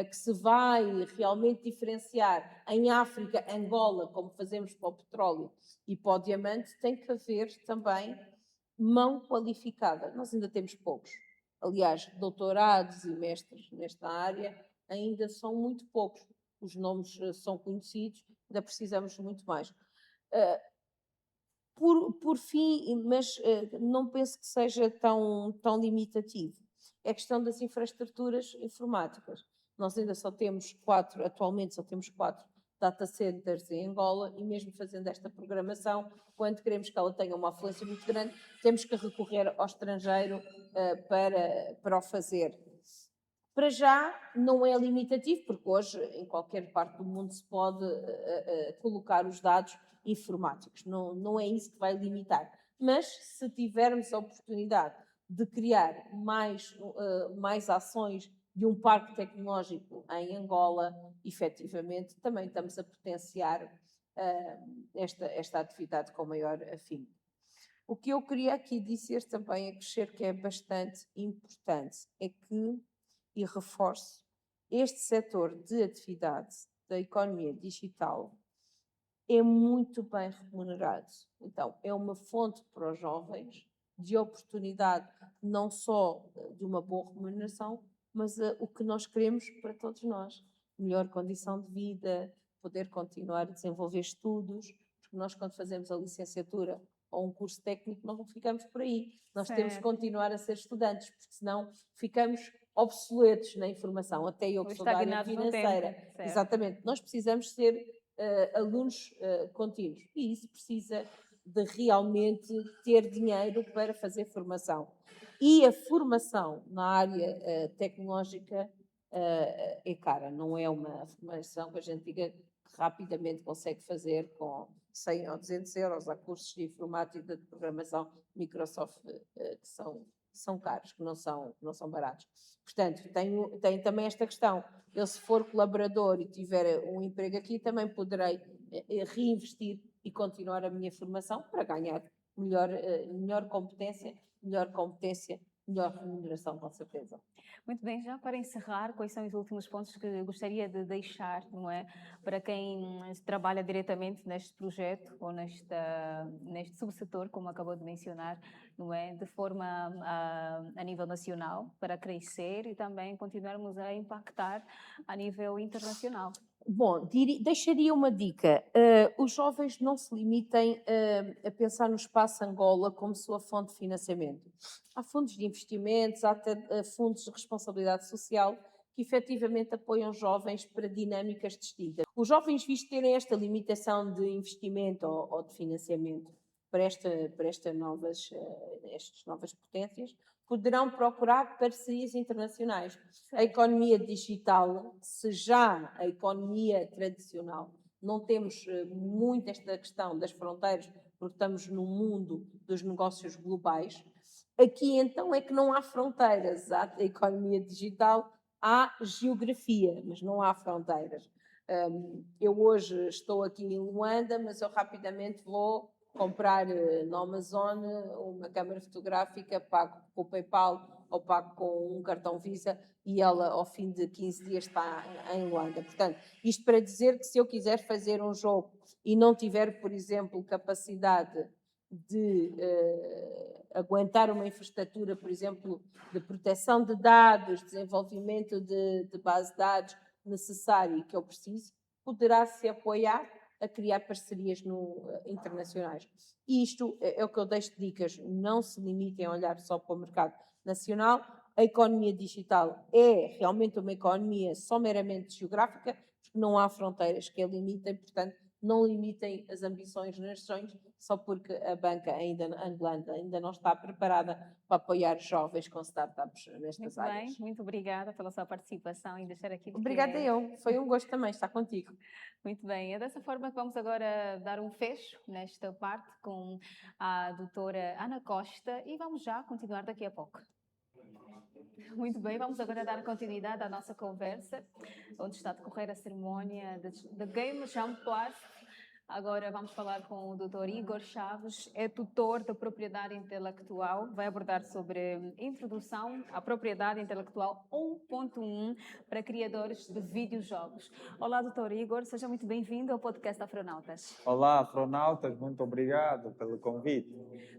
que se vai realmente diferenciar em África, Angola, como fazemos para o petróleo e para o diamante, tem que haver também mão qualificada. Nós ainda temos poucos. Aliás, doutorados e mestres nesta área ainda são muito poucos. Os nomes são conhecidos, ainda precisamos muito mais. Por fim, mas não penso que seja tão limitativo, é a questão das infraestruturas informáticas. Nós ainda só temos 4, atualmente só temos 4 data centers em Angola, e mesmo fazendo esta programação, quando queremos que ela tenha uma afluência muito grande, temos que recorrer ao estrangeiro para o fazer. Para já não é limitativo, porque hoje em qualquer parte do mundo se pode colocar os dados informáticos, não é isso que vai limitar. Mas se tivermos a oportunidade de criar mais ações de um parque tecnológico em Angola, efetivamente, também estamos a potenciar esta atividade com maior afinco. O que eu queria aqui dizer também, acrescer que é bastante importante, é que, e reforço, este setor de atividade da economia digital é muito bem remunerado. Então, é uma fonte para os jovens de oportunidade, não só de uma boa remuneração, mas o que nós queremos para todos nós. Melhor condição de vida, poder continuar a desenvolver estudos, porque nós quando fazemos a licenciatura ou um curso técnico, nós não ficamos por aí. Nós temos que Certo. continuar a ser estudantes, porque senão ficamos obsoletos na informação. Até eu Ou que sou da área estagnados no financeira. tempo, certo. Exatamente. Nós precisamos ser alunos contínuos. E isso precisa de realmente ter dinheiro para fazer formação. E a formação na área tecnológica é cara, não é uma formação que a gente diga que rapidamente consegue fazer com 100 ou 200 euros. Há cursos de informática, de programação, Microsoft, que são caros, que não são baratos. Portanto, tem também esta questão. Eu, se for colaborador e tiver um emprego aqui, também poderei reinvestir e continuar a minha formação para ganhar melhor competência, melhor remuneração, com certeza. Muito bem, já para encerrar, quais são os últimos pontos que gostaria de deixar, não é? Para quem trabalha diretamente neste projeto ou neste subsetor, como acabou de mencionar, não é? De forma a nível nacional, para crescer e também continuarmos a impactar a nível internacional. Bom, deixaria uma dica. Os jovens não se limitem a pensar no espaço Angola como sua fonte de financiamento. Há fundos de investimentos, há até fundos de responsabilidade social que efetivamente apoiam jovens para dinâmicas distintas. Os jovens, visto terem esta limitação de investimento ou de financiamento para estas novas potências, poderão procurar parcerias internacionais. A economia digital, se já a economia tradicional, não temos muito esta questão das fronteiras, porque estamos no mundo dos negócios globais. Aqui, então, é que não há fronteiras. Há a economia digital, há geografia, mas não há fronteiras. Eu hoje estou aqui em Luanda, mas eu rapidamente vou comprar no Amazon uma câmara fotográfica, pago com o PayPal ou pago com um cartão Visa e ela ao fim de 15 dias está em Luanda. Portanto, isto para dizer que se eu quiser fazer um jogo e não tiver, por exemplo, capacidade de aguentar uma infraestrutura, por exemplo, de proteção de dados, desenvolvimento de base de dados necessário que eu preciso, poderá-se apoiar a criar parcerias internacionais. E isto é o que eu deixo de dicas. Não se limitem a olhar só para o mercado nacional. A economia digital é realmente uma economia só meramente geográfica, porque não há fronteiras que a limitem, portanto, não limitem as ambições nos sonhos só porque a banca angolana ainda não está preparada para apoiar jovens com startups nestas Muito áreas. bem, muito obrigada pela sua participação e deixar aqui. Obrigada eu. Foi um gosto também estar contigo. Muito bem, é dessa forma que vamos agora dar um fecho nesta parte com a doutora Ana Costa e vamos já continuar daqui a pouco. Muito bem, vamos agora dar continuidade à nossa conversa, onde está a decorrer a cerimónia da Game Jam Plus. Agora vamos falar com o Dr. Igor Chaves, é tutor da propriedade intelectual, vai abordar sobre introdução à propriedade intelectual 1.1 para criadores de videojogos. Olá, Dr. Igor, seja muito bem-vindo ao podcast Afronautas. Olá, Afronautas, muito obrigado pelo convite.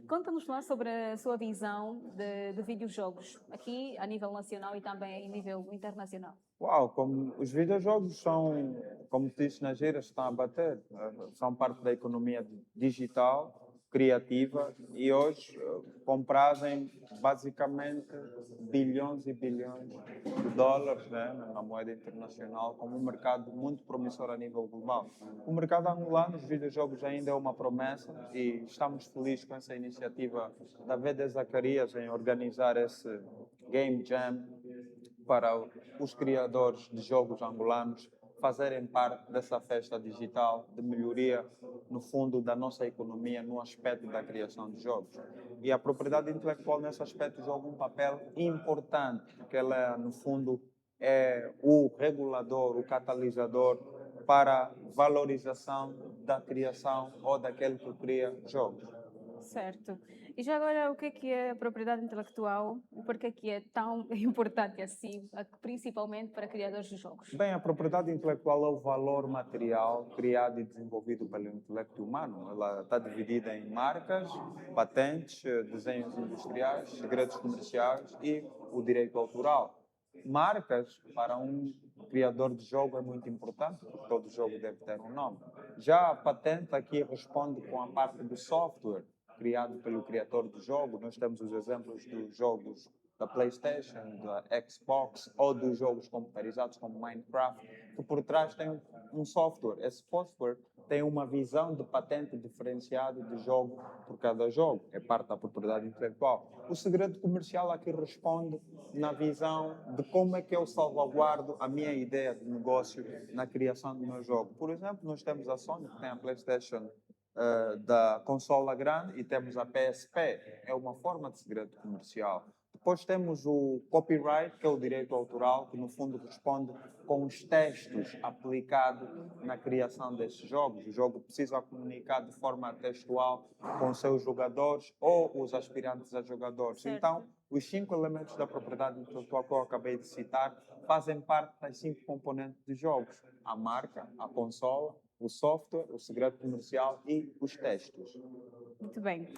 Conta-nos lá sobre a sua visão de videojogos, aqui a nível nacional e também a nível internacional. Uau, como os videojogos são, como disse na gíria, estão a bater, são parte da economia digital, criativa e hoje comprazem basicamente bilhões e bilhões de dólares, né, na moeda internacional, como um mercado muito promissor a nível global. O mercado angolano, os videojogos ainda é uma promessa e estamos felizes com essa iniciativa da VD Zacarias em organizar esse Game Jam para os criadores de jogos angolanos fazerem parte dessa festa digital de melhoria, no fundo, da nossa economia no aspecto da criação de jogos. E a propriedade intelectual nesse aspecto joga um papel importante, porque ela, no fundo, é o regulador, o catalisador para a valorização da criação ou daquele que cria jogos. Certo. E já agora, o que é a propriedade intelectual e por que é tão importante assim, principalmente para criadores de jogos? Bem, a propriedade intelectual é o valor material criado e desenvolvido pelo intelecto humano. Ela está dividida em marcas, patentes, desenhos industriais, segredos comerciais e o direito autoral. Marcas, para um criador de jogo, é muito importante, porque todo jogo deve ter um nome. Já a patente aqui responde com a parte do software criado pelo criador do jogo. Nós temos os exemplos dos jogos da PlayStation, da Xbox ou dos jogos computarizados como Minecraft, que por trás tem um software. Esse software tem uma visão de patente diferenciada de jogo por cada jogo. É parte da propriedade intelectual. O segredo comercial aqui responde na visão de como é que eu salvaguardo a minha ideia de negócio na criação do meu jogo. Por exemplo, nós temos a Sony, que tem a PlayStation da consola grande, e temos a PSP, é uma forma de segredo comercial. Depois temos o copyright, que é o direito autoral, que no fundo responde com os textos aplicados na criação desses jogos. O jogo precisa comunicar de forma textual com seus jogadores ou os aspirantes a jogadores. Certo. Então, os 5 elementos da propriedade intelectual que eu acabei de citar fazem parte das 5 componentes de jogos: a marca, a consola, o software, o segredo comercial e os textos. Muito bem.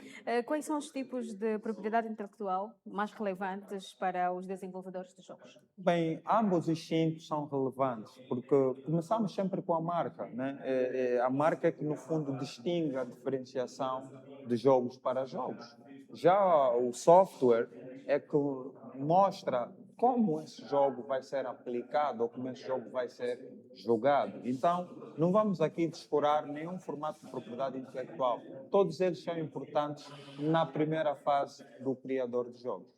Quais são os tipos de propriedade intelectual mais relevantes para os desenvolvedores de jogos? Bem, ambos os 5 são relevantes, porque começamos sempre com a marca, né? A marca é que, no fundo, distingue a diferenciação de jogos para jogos. Já o software é que mostra como esse jogo vai ser aplicado ou como esse jogo vai ser jogado. Então, não vamos aqui descurar nenhum formato de propriedade intelectual. Todos eles são importantes na primeira fase do criador de jogos.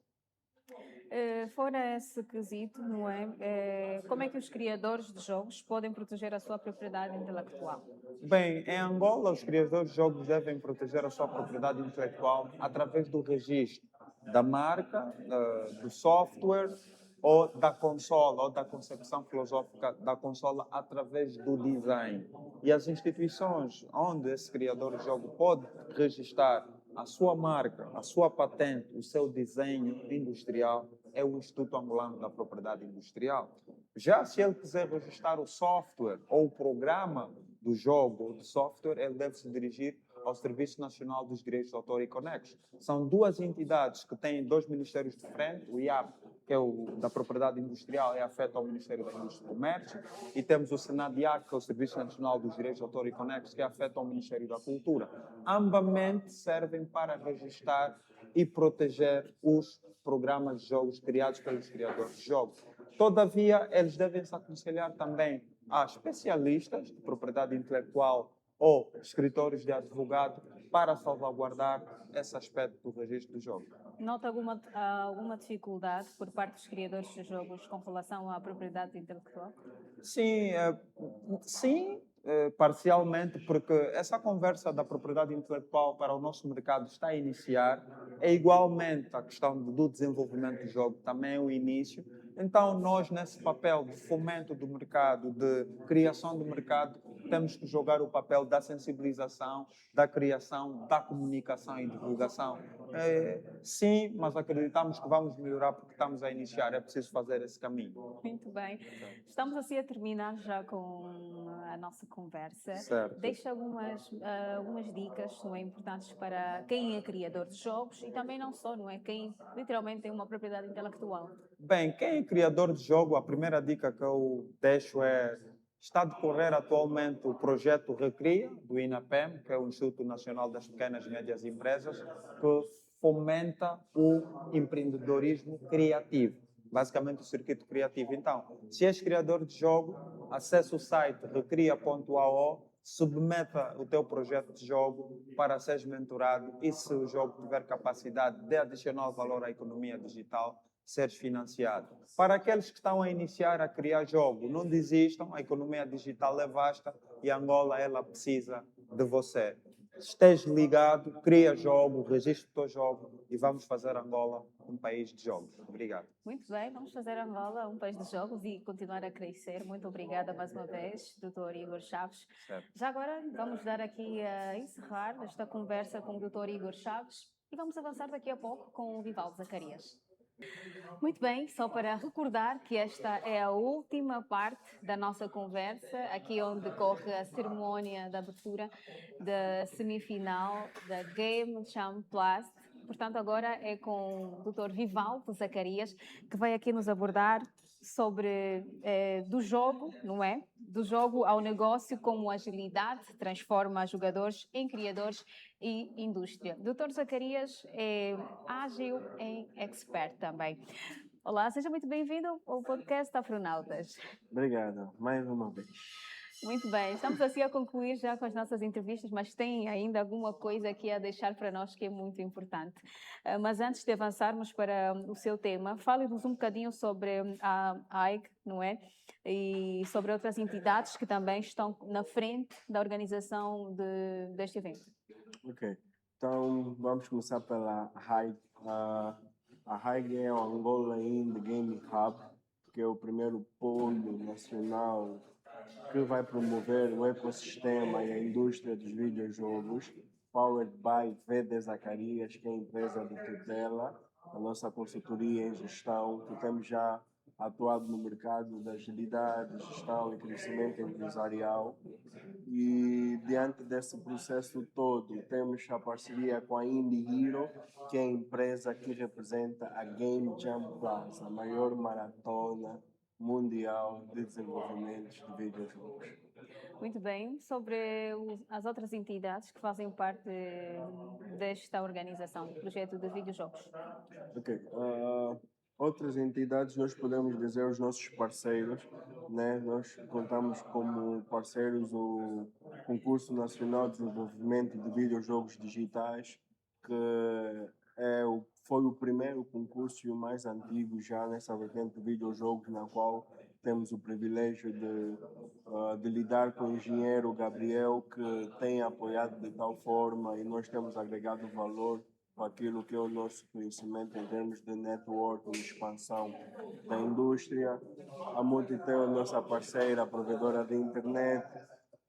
Fora esse quesito, não é? Como é que os criadores de jogos podem proteger a sua propriedade intelectual? Bem, em Angola, os criadores de jogos devem proteger a sua propriedade intelectual através do registro da marca, do software ou da consola, ou da concepção filosófica da consola através do design. E as instituições onde esse criador de jogo pode registrar a sua marca, a sua patente, o seu desenho industrial, é o Instituto Angolano da Propriedade Industrial. Já se ele quiser registrar o software ou o programa do jogo ou do software, ele deve se dirigir ao Serviço Nacional dos Direitos de Autor e Conexos. São 2 entidades que têm 2 ministérios diferentes: o IAP, que é o da Propriedade Industrial, é afeto ao Ministério da Indústria e Comércio, e temos o SENADIAC, que é o Serviço Nacional dos Direitos de Autor e Conexos, que é afeto ao Ministério da Cultura. Ambamente servem para registrar e proteger os programas de jogos criados pelos criadores de jogos. Todavia, eles devem se aconselhar também a especialistas de propriedade intelectual ou escritores de advogado para salvaguardar esse aspecto do registro do jogo. Nota alguma dificuldade por parte dos criadores de jogos com relação à propriedade intelectual? Sim, parcialmente, porque essa conversa da propriedade intelectual para o nosso mercado está a iniciar. É igualmente a questão do desenvolvimento do jogo, também é o início. Então, nós, nesse papel de fomento do mercado, de criação do mercado, temos que jogar o papel da sensibilização, da criação, da comunicação e divulgação. Sim, mas acreditamos que vamos melhorar porque estamos a iniciar, é preciso fazer esse caminho. Muito bem. Estamos assim a terminar já com a nossa conversa. Certo. Deixa algumas dicas, não é, importantes para quem é criador de jogos e também não só, não é? Quem literalmente tem uma propriedade intelectual. Bem, quem é criador de jogo, a primeira dica que eu deixo é: está a decorrer atualmente o projeto Recria, do INAPEM, que é o Instituto Nacional das Pequenas e Médias Empresas, que fomenta o empreendedorismo criativo, basicamente o circuito criativo. Então, se és criador de jogo, acesse o site recria.ao, submeta o teu projeto de jogo para seres mentorado e, se o jogo tiver capacidade de adicionar valor à economia digital, seres financiado. Para aqueles que estão a iniciar a criar jogo, não desistam, a economia digital é vasta e Angola ela precisa de você. esteja ligado, cria jogo, registre o teu jogo e vamos fazer Angola um país de jogos. Obrigado. Muito bem, vamos fazer Angola um país de jogos e continuar a crescer. Muito obrigada mais uma vez, Dr. Igor Chaves. Certo. Já agora vamos dar aqui a encerrar esta conversa com o Dr. Igor Chaves e vamos avançar daqui a pouco com o Vivaldo Zacarias. Muito bem, só para recordar que esta é a última parte da nossa conversa, aqui onde decorre a cerimónia de abertura da semifinal da Game Jam Plus. Portanto, agora é com o Dr. Vivaldo Zacarias, que vai aqui nos abordar sobre do jogo, não é? Do jogo ao negócio, como a agilidade transforma jogadores em criadores e indústria. Dr. Zacarias é ágil em expert também. Olá, seja muito bem-vindo ao podcast Afronautas. Obrigado, mais uma vez. Muito bem, estamos assim a concluir já com as nossas entrevistas, mas tem ainda alguma coisa aqui a deixar para nós que é muito importante. Mas antes de avançarmos para o seu tema, fale-nos um bocadinho sobre a AIG, não é? E sobre outras entidades que também estão na frente da organização deste evento. Ok, então vamos começar pela HAIG. A HAIG é o Angola Indie Gaming Hub, que é o primeiro polo nacional que vai promover o ecossistema e a indústria dos videojogos, powered by VD Zacarias, que é a empresa de tutela, a nossa consultoria em gestão, que temos já atuado no mercado da agilidade, gestão e crescimento empresarial. E diante desse processo todo, temos a parceria com a Indie Hero, que é a empresa que representa a Game Jam Plus, a maior maratona mundial de desenvolvimento de videojogos. Muito bem. Sobre as outras entidades que fazem parte desta organização, do projeto de videojogos. Ok. Outras entidades, nós podemos dizer os nossos parceiros, né? Nós contamos como parceiros o Concurso Nacional de Desenvolvimento de Videojogos Digitais, que foi o primeiro concurso e o mais antigo já nessa vertente de videojogos, na qual temos o privilégio de lidar com o engenheiro Gabriel, que tem apoiado de tal forma e nós temos agregado valor para aquilo que é o nosso conhecimento em termos de network e expansão da indústria. A Multitel, nossa parceira, provedora de internet,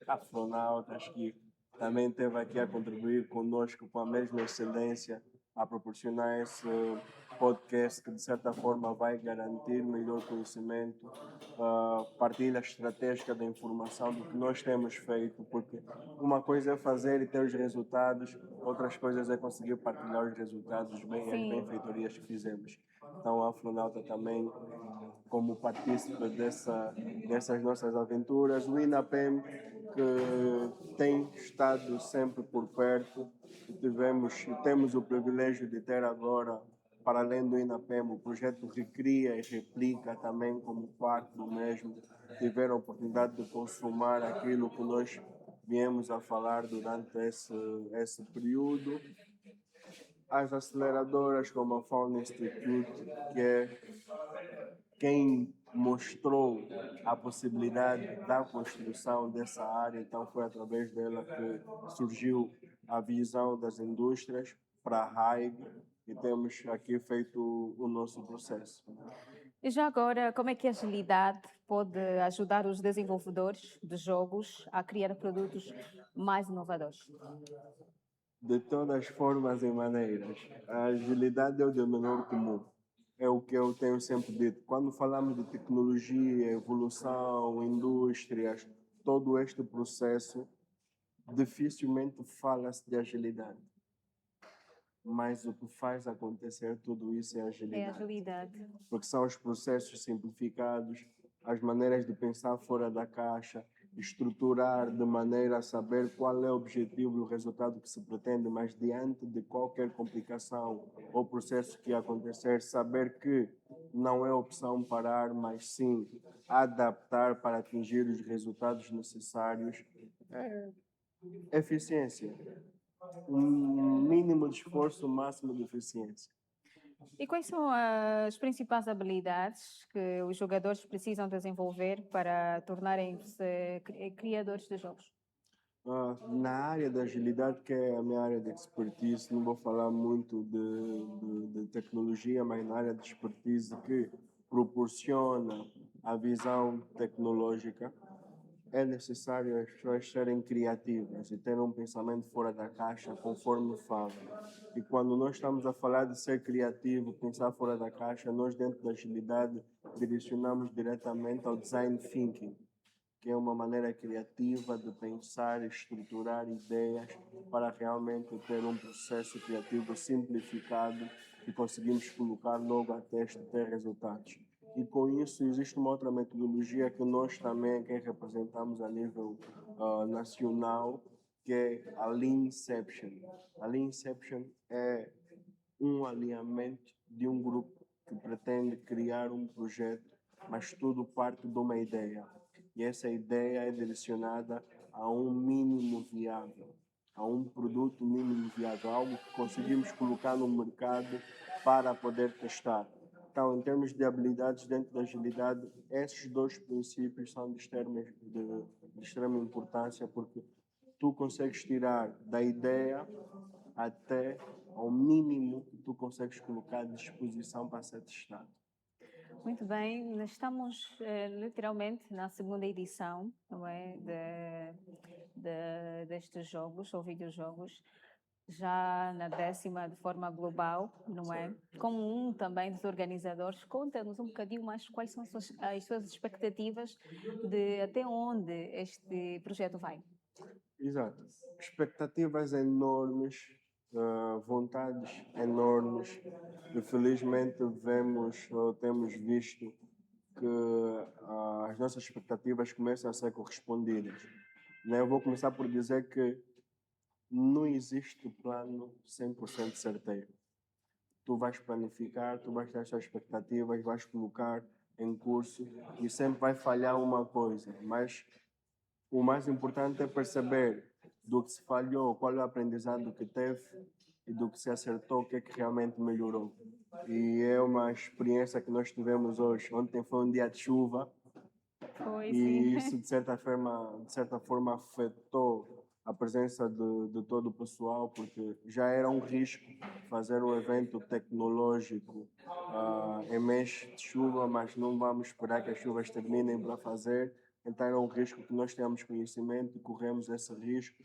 Afronautas, que também esteve aqui a contribuir conosco com a mesma excelência, a proporcionar esse podcast que, de certa forma, vai garantir melhor conhecimento, partilha estratégica da informação do que nós temos feito, porque uma coisa é fazer e ter os resultados, outras coisas é conseguir partilhar os resultados, as benfeitorias que fizemos. Então, a Afronauta também, como partícipe dessas nossas aventuras, o INAPEM, que tem estado sempre por perto, temos o privilégio de ter agora, para além do INAPEM, o projeto Recria e Replica também como parte do mesmo, tiveram a oportunidade de consumar aquilo que nós viemos a falar durante esse período. As aceleradoras como a Fauna Institute, que é quem mostrou a possibilidade da construção dessa área, então foi através dela que surgiu a visão das indústrias para a RAIG e temos aqui feito o nosso processo. E já agora, como é que a agilidade pode ajudar os desenvolvedores de jogos a criar produtos mais inovadores? De todas as formas e maneiras, a agilidade é o denominador comum. É o que eu tenho sempre dito. Quando falamos de tecnologia, evolução, indústrias, todo este processo, dificilmente fala-se de agilidade. Mas o que faz acontecer tudo isso é a agilidade. É a agilidade. Porque são os processos simplificados, as maneiras de pensar fora da caixa, estruturar de maneira a saber qual é o objetivo e o resultado que se pretende, mas diante de qualquer complicação ou processo que acontecer, saber que não é opção parar, mas sim adaptar para atingir os resultados necessários. É eficiência. Um mínimo de esforço, máximo de eficiência. E quais são as principais habilidades que os jogadores precisam desenvolver para tornarem-se criadores de jogos? Na área da agilidade, que é a minha área de expertise, não vou falar muito de tecnologia, mas na área de expertise que proporciona a visão tecnológica, é necessário as pessoas serem criativas e ter um pensamento fora da caixa, conforme falo. E quando nós estamos a falar de ser criativo, pensar fora da caixa, nós dentro da agilidade direcionamos diretamente ao design thinking, que é uma maneira criativa de pensar e estruturar ideias para realmente ter um processo criativo simplificado e conseguimos colocar logo a teste e ter resultados. E com isso existe uma outra metodologia que nós também aqui representamos a nível nacional, que é a Leanception. A Leanception é um alinhamento de um grupo que pretende criar um projeto, mas tudo parte de uma ideia. E essa ideia é direcionada a um mínimo viável, a um produto mínimo viável, algo que conseguimos colocar no mercado para poder testar. Então, em termos de habilidades dentro da agilidade, esses dois princípios são de extrema importância, porque tu consegues tirar da ideia até ao mínimo que tu consegues colocar à disposição para ser testado. Muito bem, nós estamos literalmente na segunda edição, não é, destes jogos ou videojogos, já na 10ª de forma global, não é? Como um também dos organizadores, conta-nos um bocadinho mais quais são as suas expectativas de até onde este projeto vai. Exato. Expectativas enormes, vontades enormes. Infelizmente vemos, ou temos visto que as nossas expectativas começam a ser correspondidas. Né? Eu vou começar por dizer que não existe plano 100% certeiro. Tu vais planificar, tu vais ter as suas expectativas, vais colocar em curso e sempre vai falhar uma coisa, mas o mais importante é perceber do que se falhou, qual é o aprendizado que teve e do que se acertou, o que é que realmente melhorou. E é uma experiência que nós tivemos hoje. Ontem foi um dia de chuva Foi, e sim. isso de certa forma afetou a presença de todo o pessoal, porque já era um risco fazer um evento tecnológico em mês de chuva, mas não vamos esperar que as chuvas terminem para fazer. Então era um risco que nós temos conhecimento e corremos esse risco.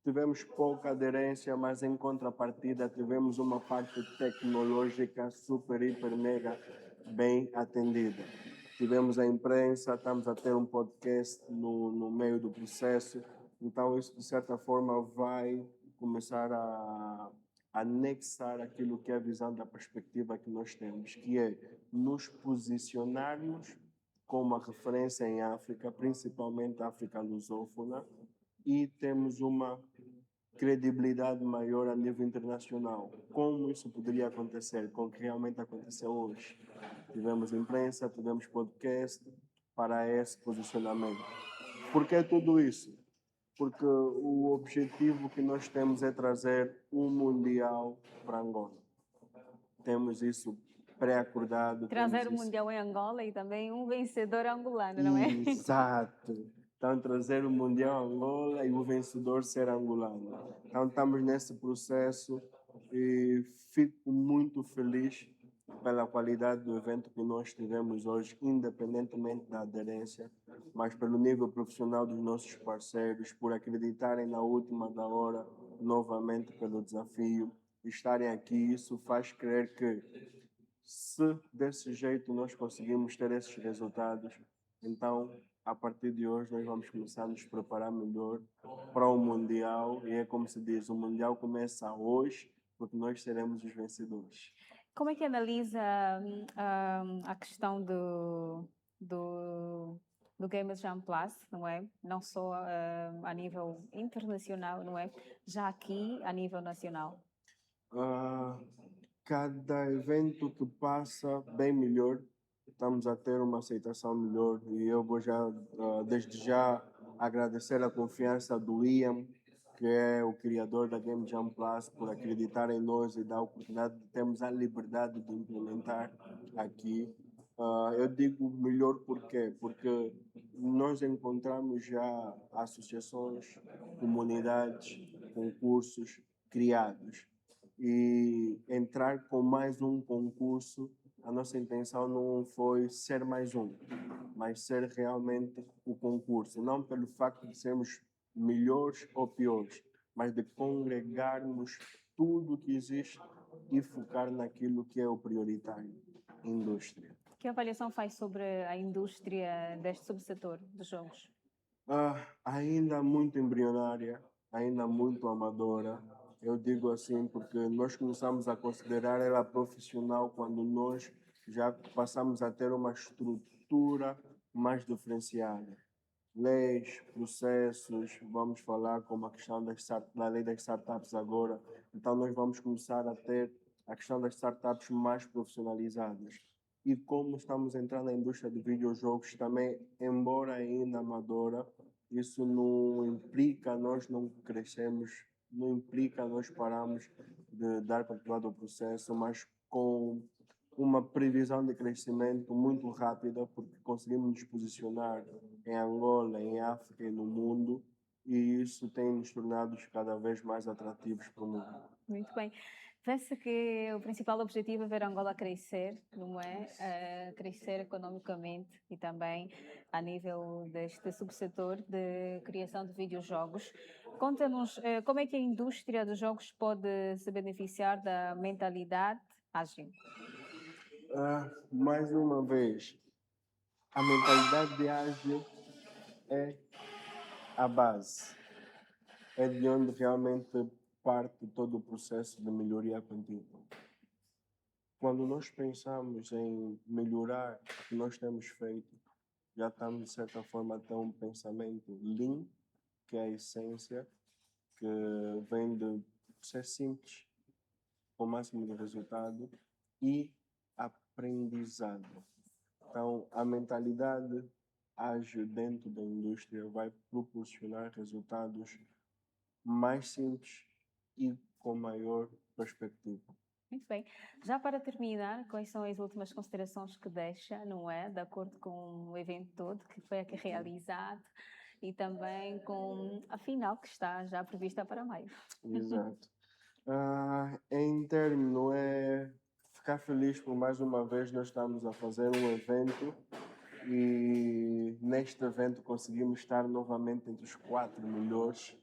Tivemos pouca aderência, mas em contrapartida tivemos uma parte tecnológica super, hiper, mega bem atendida. Tivemos a imprensa, estamos a ter um podcast no meio do processo, então isso de certa forma vai começar a anexar aquilo que é a visão da perspectiva que nós temos, que é nos posicionarmos como uma referência em África, principalmente África lusófona, e temos uma credibilidade maior a nível internacional. Como isso poderia acontecer com o que realmente aconteceu hoje? Tivemos imprensa, tivemos podcast para esse posicionamento. Por que tudo isso? Porque o objetivo que nós temos é trazer um Mundial para Angola. Temos isso pré-acordado. Trazer o temos isso Mundial em Angola e também um vencedor angolano, não é? Exato. Então, trazer o Mundial a Angola e o vencedor ser angolano. Então, estamos nesse processo e fico muito feliz pela qualidade do evento que nós tivemos hoje, independentemente da aderência, mas pelo nível profissional dos nossos parceiros, por acreditarem na última da hora, novamente pelo desafio, estarem aqui. Isso faz crer que, se desse jeito nós conseguimos ter esses resultados, então a partir de hoje nós vamos começar a nos preparar melhor para o Mundial. E é como se diz, o Mundial começa hoje, porque nós seremos os vencedores. Como é que analisa a questão do Games Jam Plus, não é? Não só a nível internacional, não é? Já aqui a nível nacional. Cada evento que passa, bem melhor. Estamos a ter uma aceitação melhor e eu vou já, desde já, agradecer a confiança do Ian, que é o criador da Game Jam Plus, por acreditar em nós e dar a oportunidade de termos a liberdade de implementar aqui. Eu digo melhor por quê? Porque nós encontramos já associações, comunidades, concursos criados. E entrar com mais um concurso, a nossa intenção não foi ser mais um, mas ser realmente o concurso. Não pelo facto de sermos melhores ou piores, mas de congregarmos tudo o que existe e focar naquilo que é o prioritário, indústria. Que avaliação faz sobre a indústria deste subsetor dos jogos? Ainda muito embrionária, ainda muito amadora. Eu digo assim porque nós começamos a considerar ela profissional quando nós já passamos a ter uma estrutura mais diferenciada. Leis, processos, vamos falar como a questão da lei das startups agora. Então nós vamos começar a ter a questão das startups mais profissionalizadas. E como estamos entrando na indústria de videojogos também, embora ainda amadora, isso não implica nós não crescemos, não implica nós paramos de dar continuidade ao processo, mas com uma previsão de crescimento muito rápida, porque conseguimos nos posicionar em Angola, em África e no mundo, e isso tem nos tornado cada vez mais atrativos para o mundo. Muito bem. Pensa que o principal objetivo é ver Angola crescer, não é? Crescer economicamente e também a nível deste subsetor de criação de videojogos. Conta-nos como é que a indústria dos jogos pode se beneficiar da mentalidade ágil. Mais uma vez, a mentalidade de ágil é a base. É de onde realmente parte todo o processo de melhoria contínua. Quando nós pensamos em melhorar o que nós temos feito, já estamos, de certa forma, a ter um pensamento lean, que é a essência, que vem de ser simples, com o máximo de resultado, e aprendizado. Então, a mentalidade ágil dentro da indústria vai proporcionar resultados mais simples e com maior perspectiva. Muito bem. Já para terminar, quais são as últimas considerações que deixa, não é? De acordo com o evento todo que foi aqui realizado e também com a final que está já prevista para maio. Exato. Em término, é ficar feliz por mais uma vez nós estamos a fazer um evento e neste evento conseguimos estar novamente entre os 4 melhores.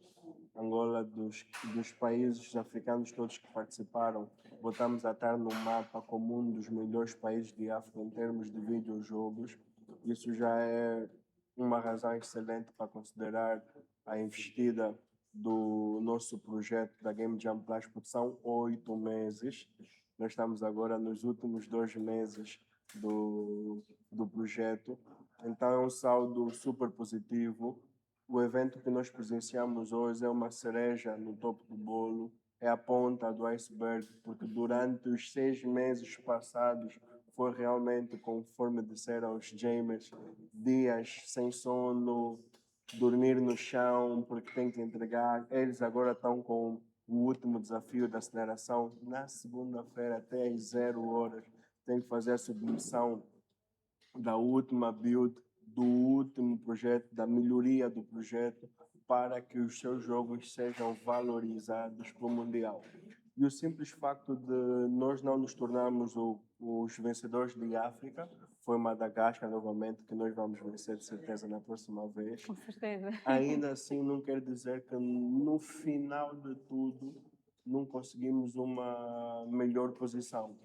Angola, dos países africanos todos que participaram, voltamos a estar no mapa como um dos melhores países de África em termos de videojogos. Isso já é uma razão excelente para considerar a investida do nosso projeto da Game Jam Plus, porque são 8 meses. Nós estamos agora nos últimos 2 meses do projeto. Então é um saldo super positivo. O evento que nós presenciamos hoje é uma cereja no topo do bolo, é a ponta do iceberg, porque durante os 6 meses passados foi realmente, conforme disseram os gamers, dias sem sono, dormir no chão porque tem que entregar. Eles agora estão com o último desafio da aceleração. Na segunda-feira, até às 0 horas, tem que fazer a submissão da última build, do último projeto, da melhoria do projeto, para que os seus jogos sejam valorizados para o Mundial. E o simples facto de nós não nos tornarmos os vencedores de África, foi Madagascar novamente, que nós vamos vencer de certeza na próxima vez. Com certeza. Ainda assim, não quer dizer que no final de tudo não conseguimos uma melhor posição.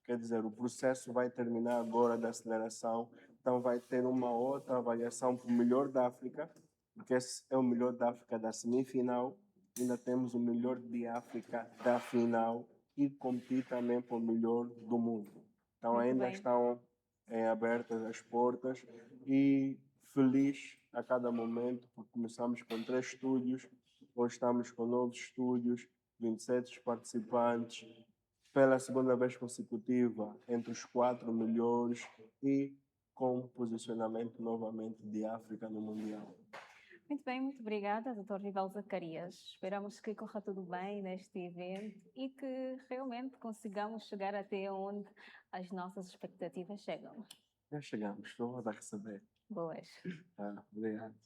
Quer dizer, o processo vai terminar agora da aceleração, então vai ter uma outra avaliação para o melhor da África, porque esse é o melhor da África da semifinal. Ainda temos o melhor de África da final e competir também para o melhor do mundo. Então Muito ainda bem. estão abertas as portas e feliz a cada momento, porque começamos com 3 estúdios, hoje estamos com novos estúdios, 27 participantes, pela segunda vez consecutiva entre os 4 melhores e com posicionamento novamente de África no Mundial. Muito bem, muito obrigada, Dr. Rival Zacarias. Esperamos que corra tudo bem neste evento e que realmente consigamos chegar até onde as nossas expectativas chegam. Já chegamos, estou a receber. Boas. Obrigado.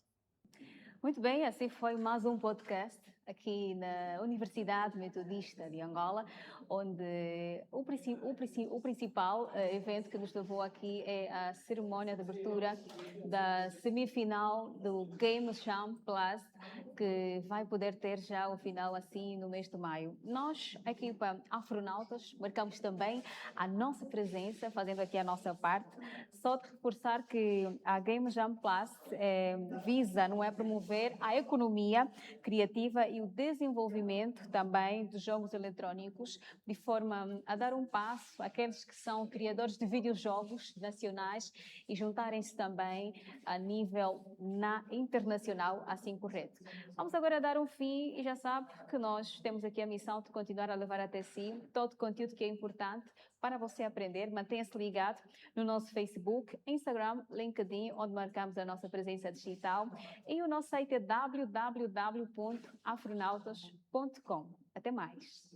Muito bem, assim foi mais um podcast aqui na Universidade Metodista de Angola, onde o principal evento que nos levou aqui é a cerimónia de abertura da semifinal do Game Jam Plus, que vai poder ter já o final assim no mês de maio. Nós, a equipa Afronautas, marcamos também a nossa presença, fazendo aqui a nossa parte. Só de reforçar que a Game Jam Plus visa, não é, promover a economia criativa e o desenvolvimento também dos jogos eletrónicos, de forma a dar um passo àqueles que são criadores de videojogos nacionais e juntarem-se também a nível internacional, assim correto. Vamos agora dar um fim e já sabe que nós temos aqui a missão de continuar a levar até si todo o conteúdo que é importante para você aprender. Mantenha-se ligado no nosso Facebook, Instagram, LinkedIn, onde marcamos a nossa presença digital, e o nosso site é www.afronautas.com. Até mais!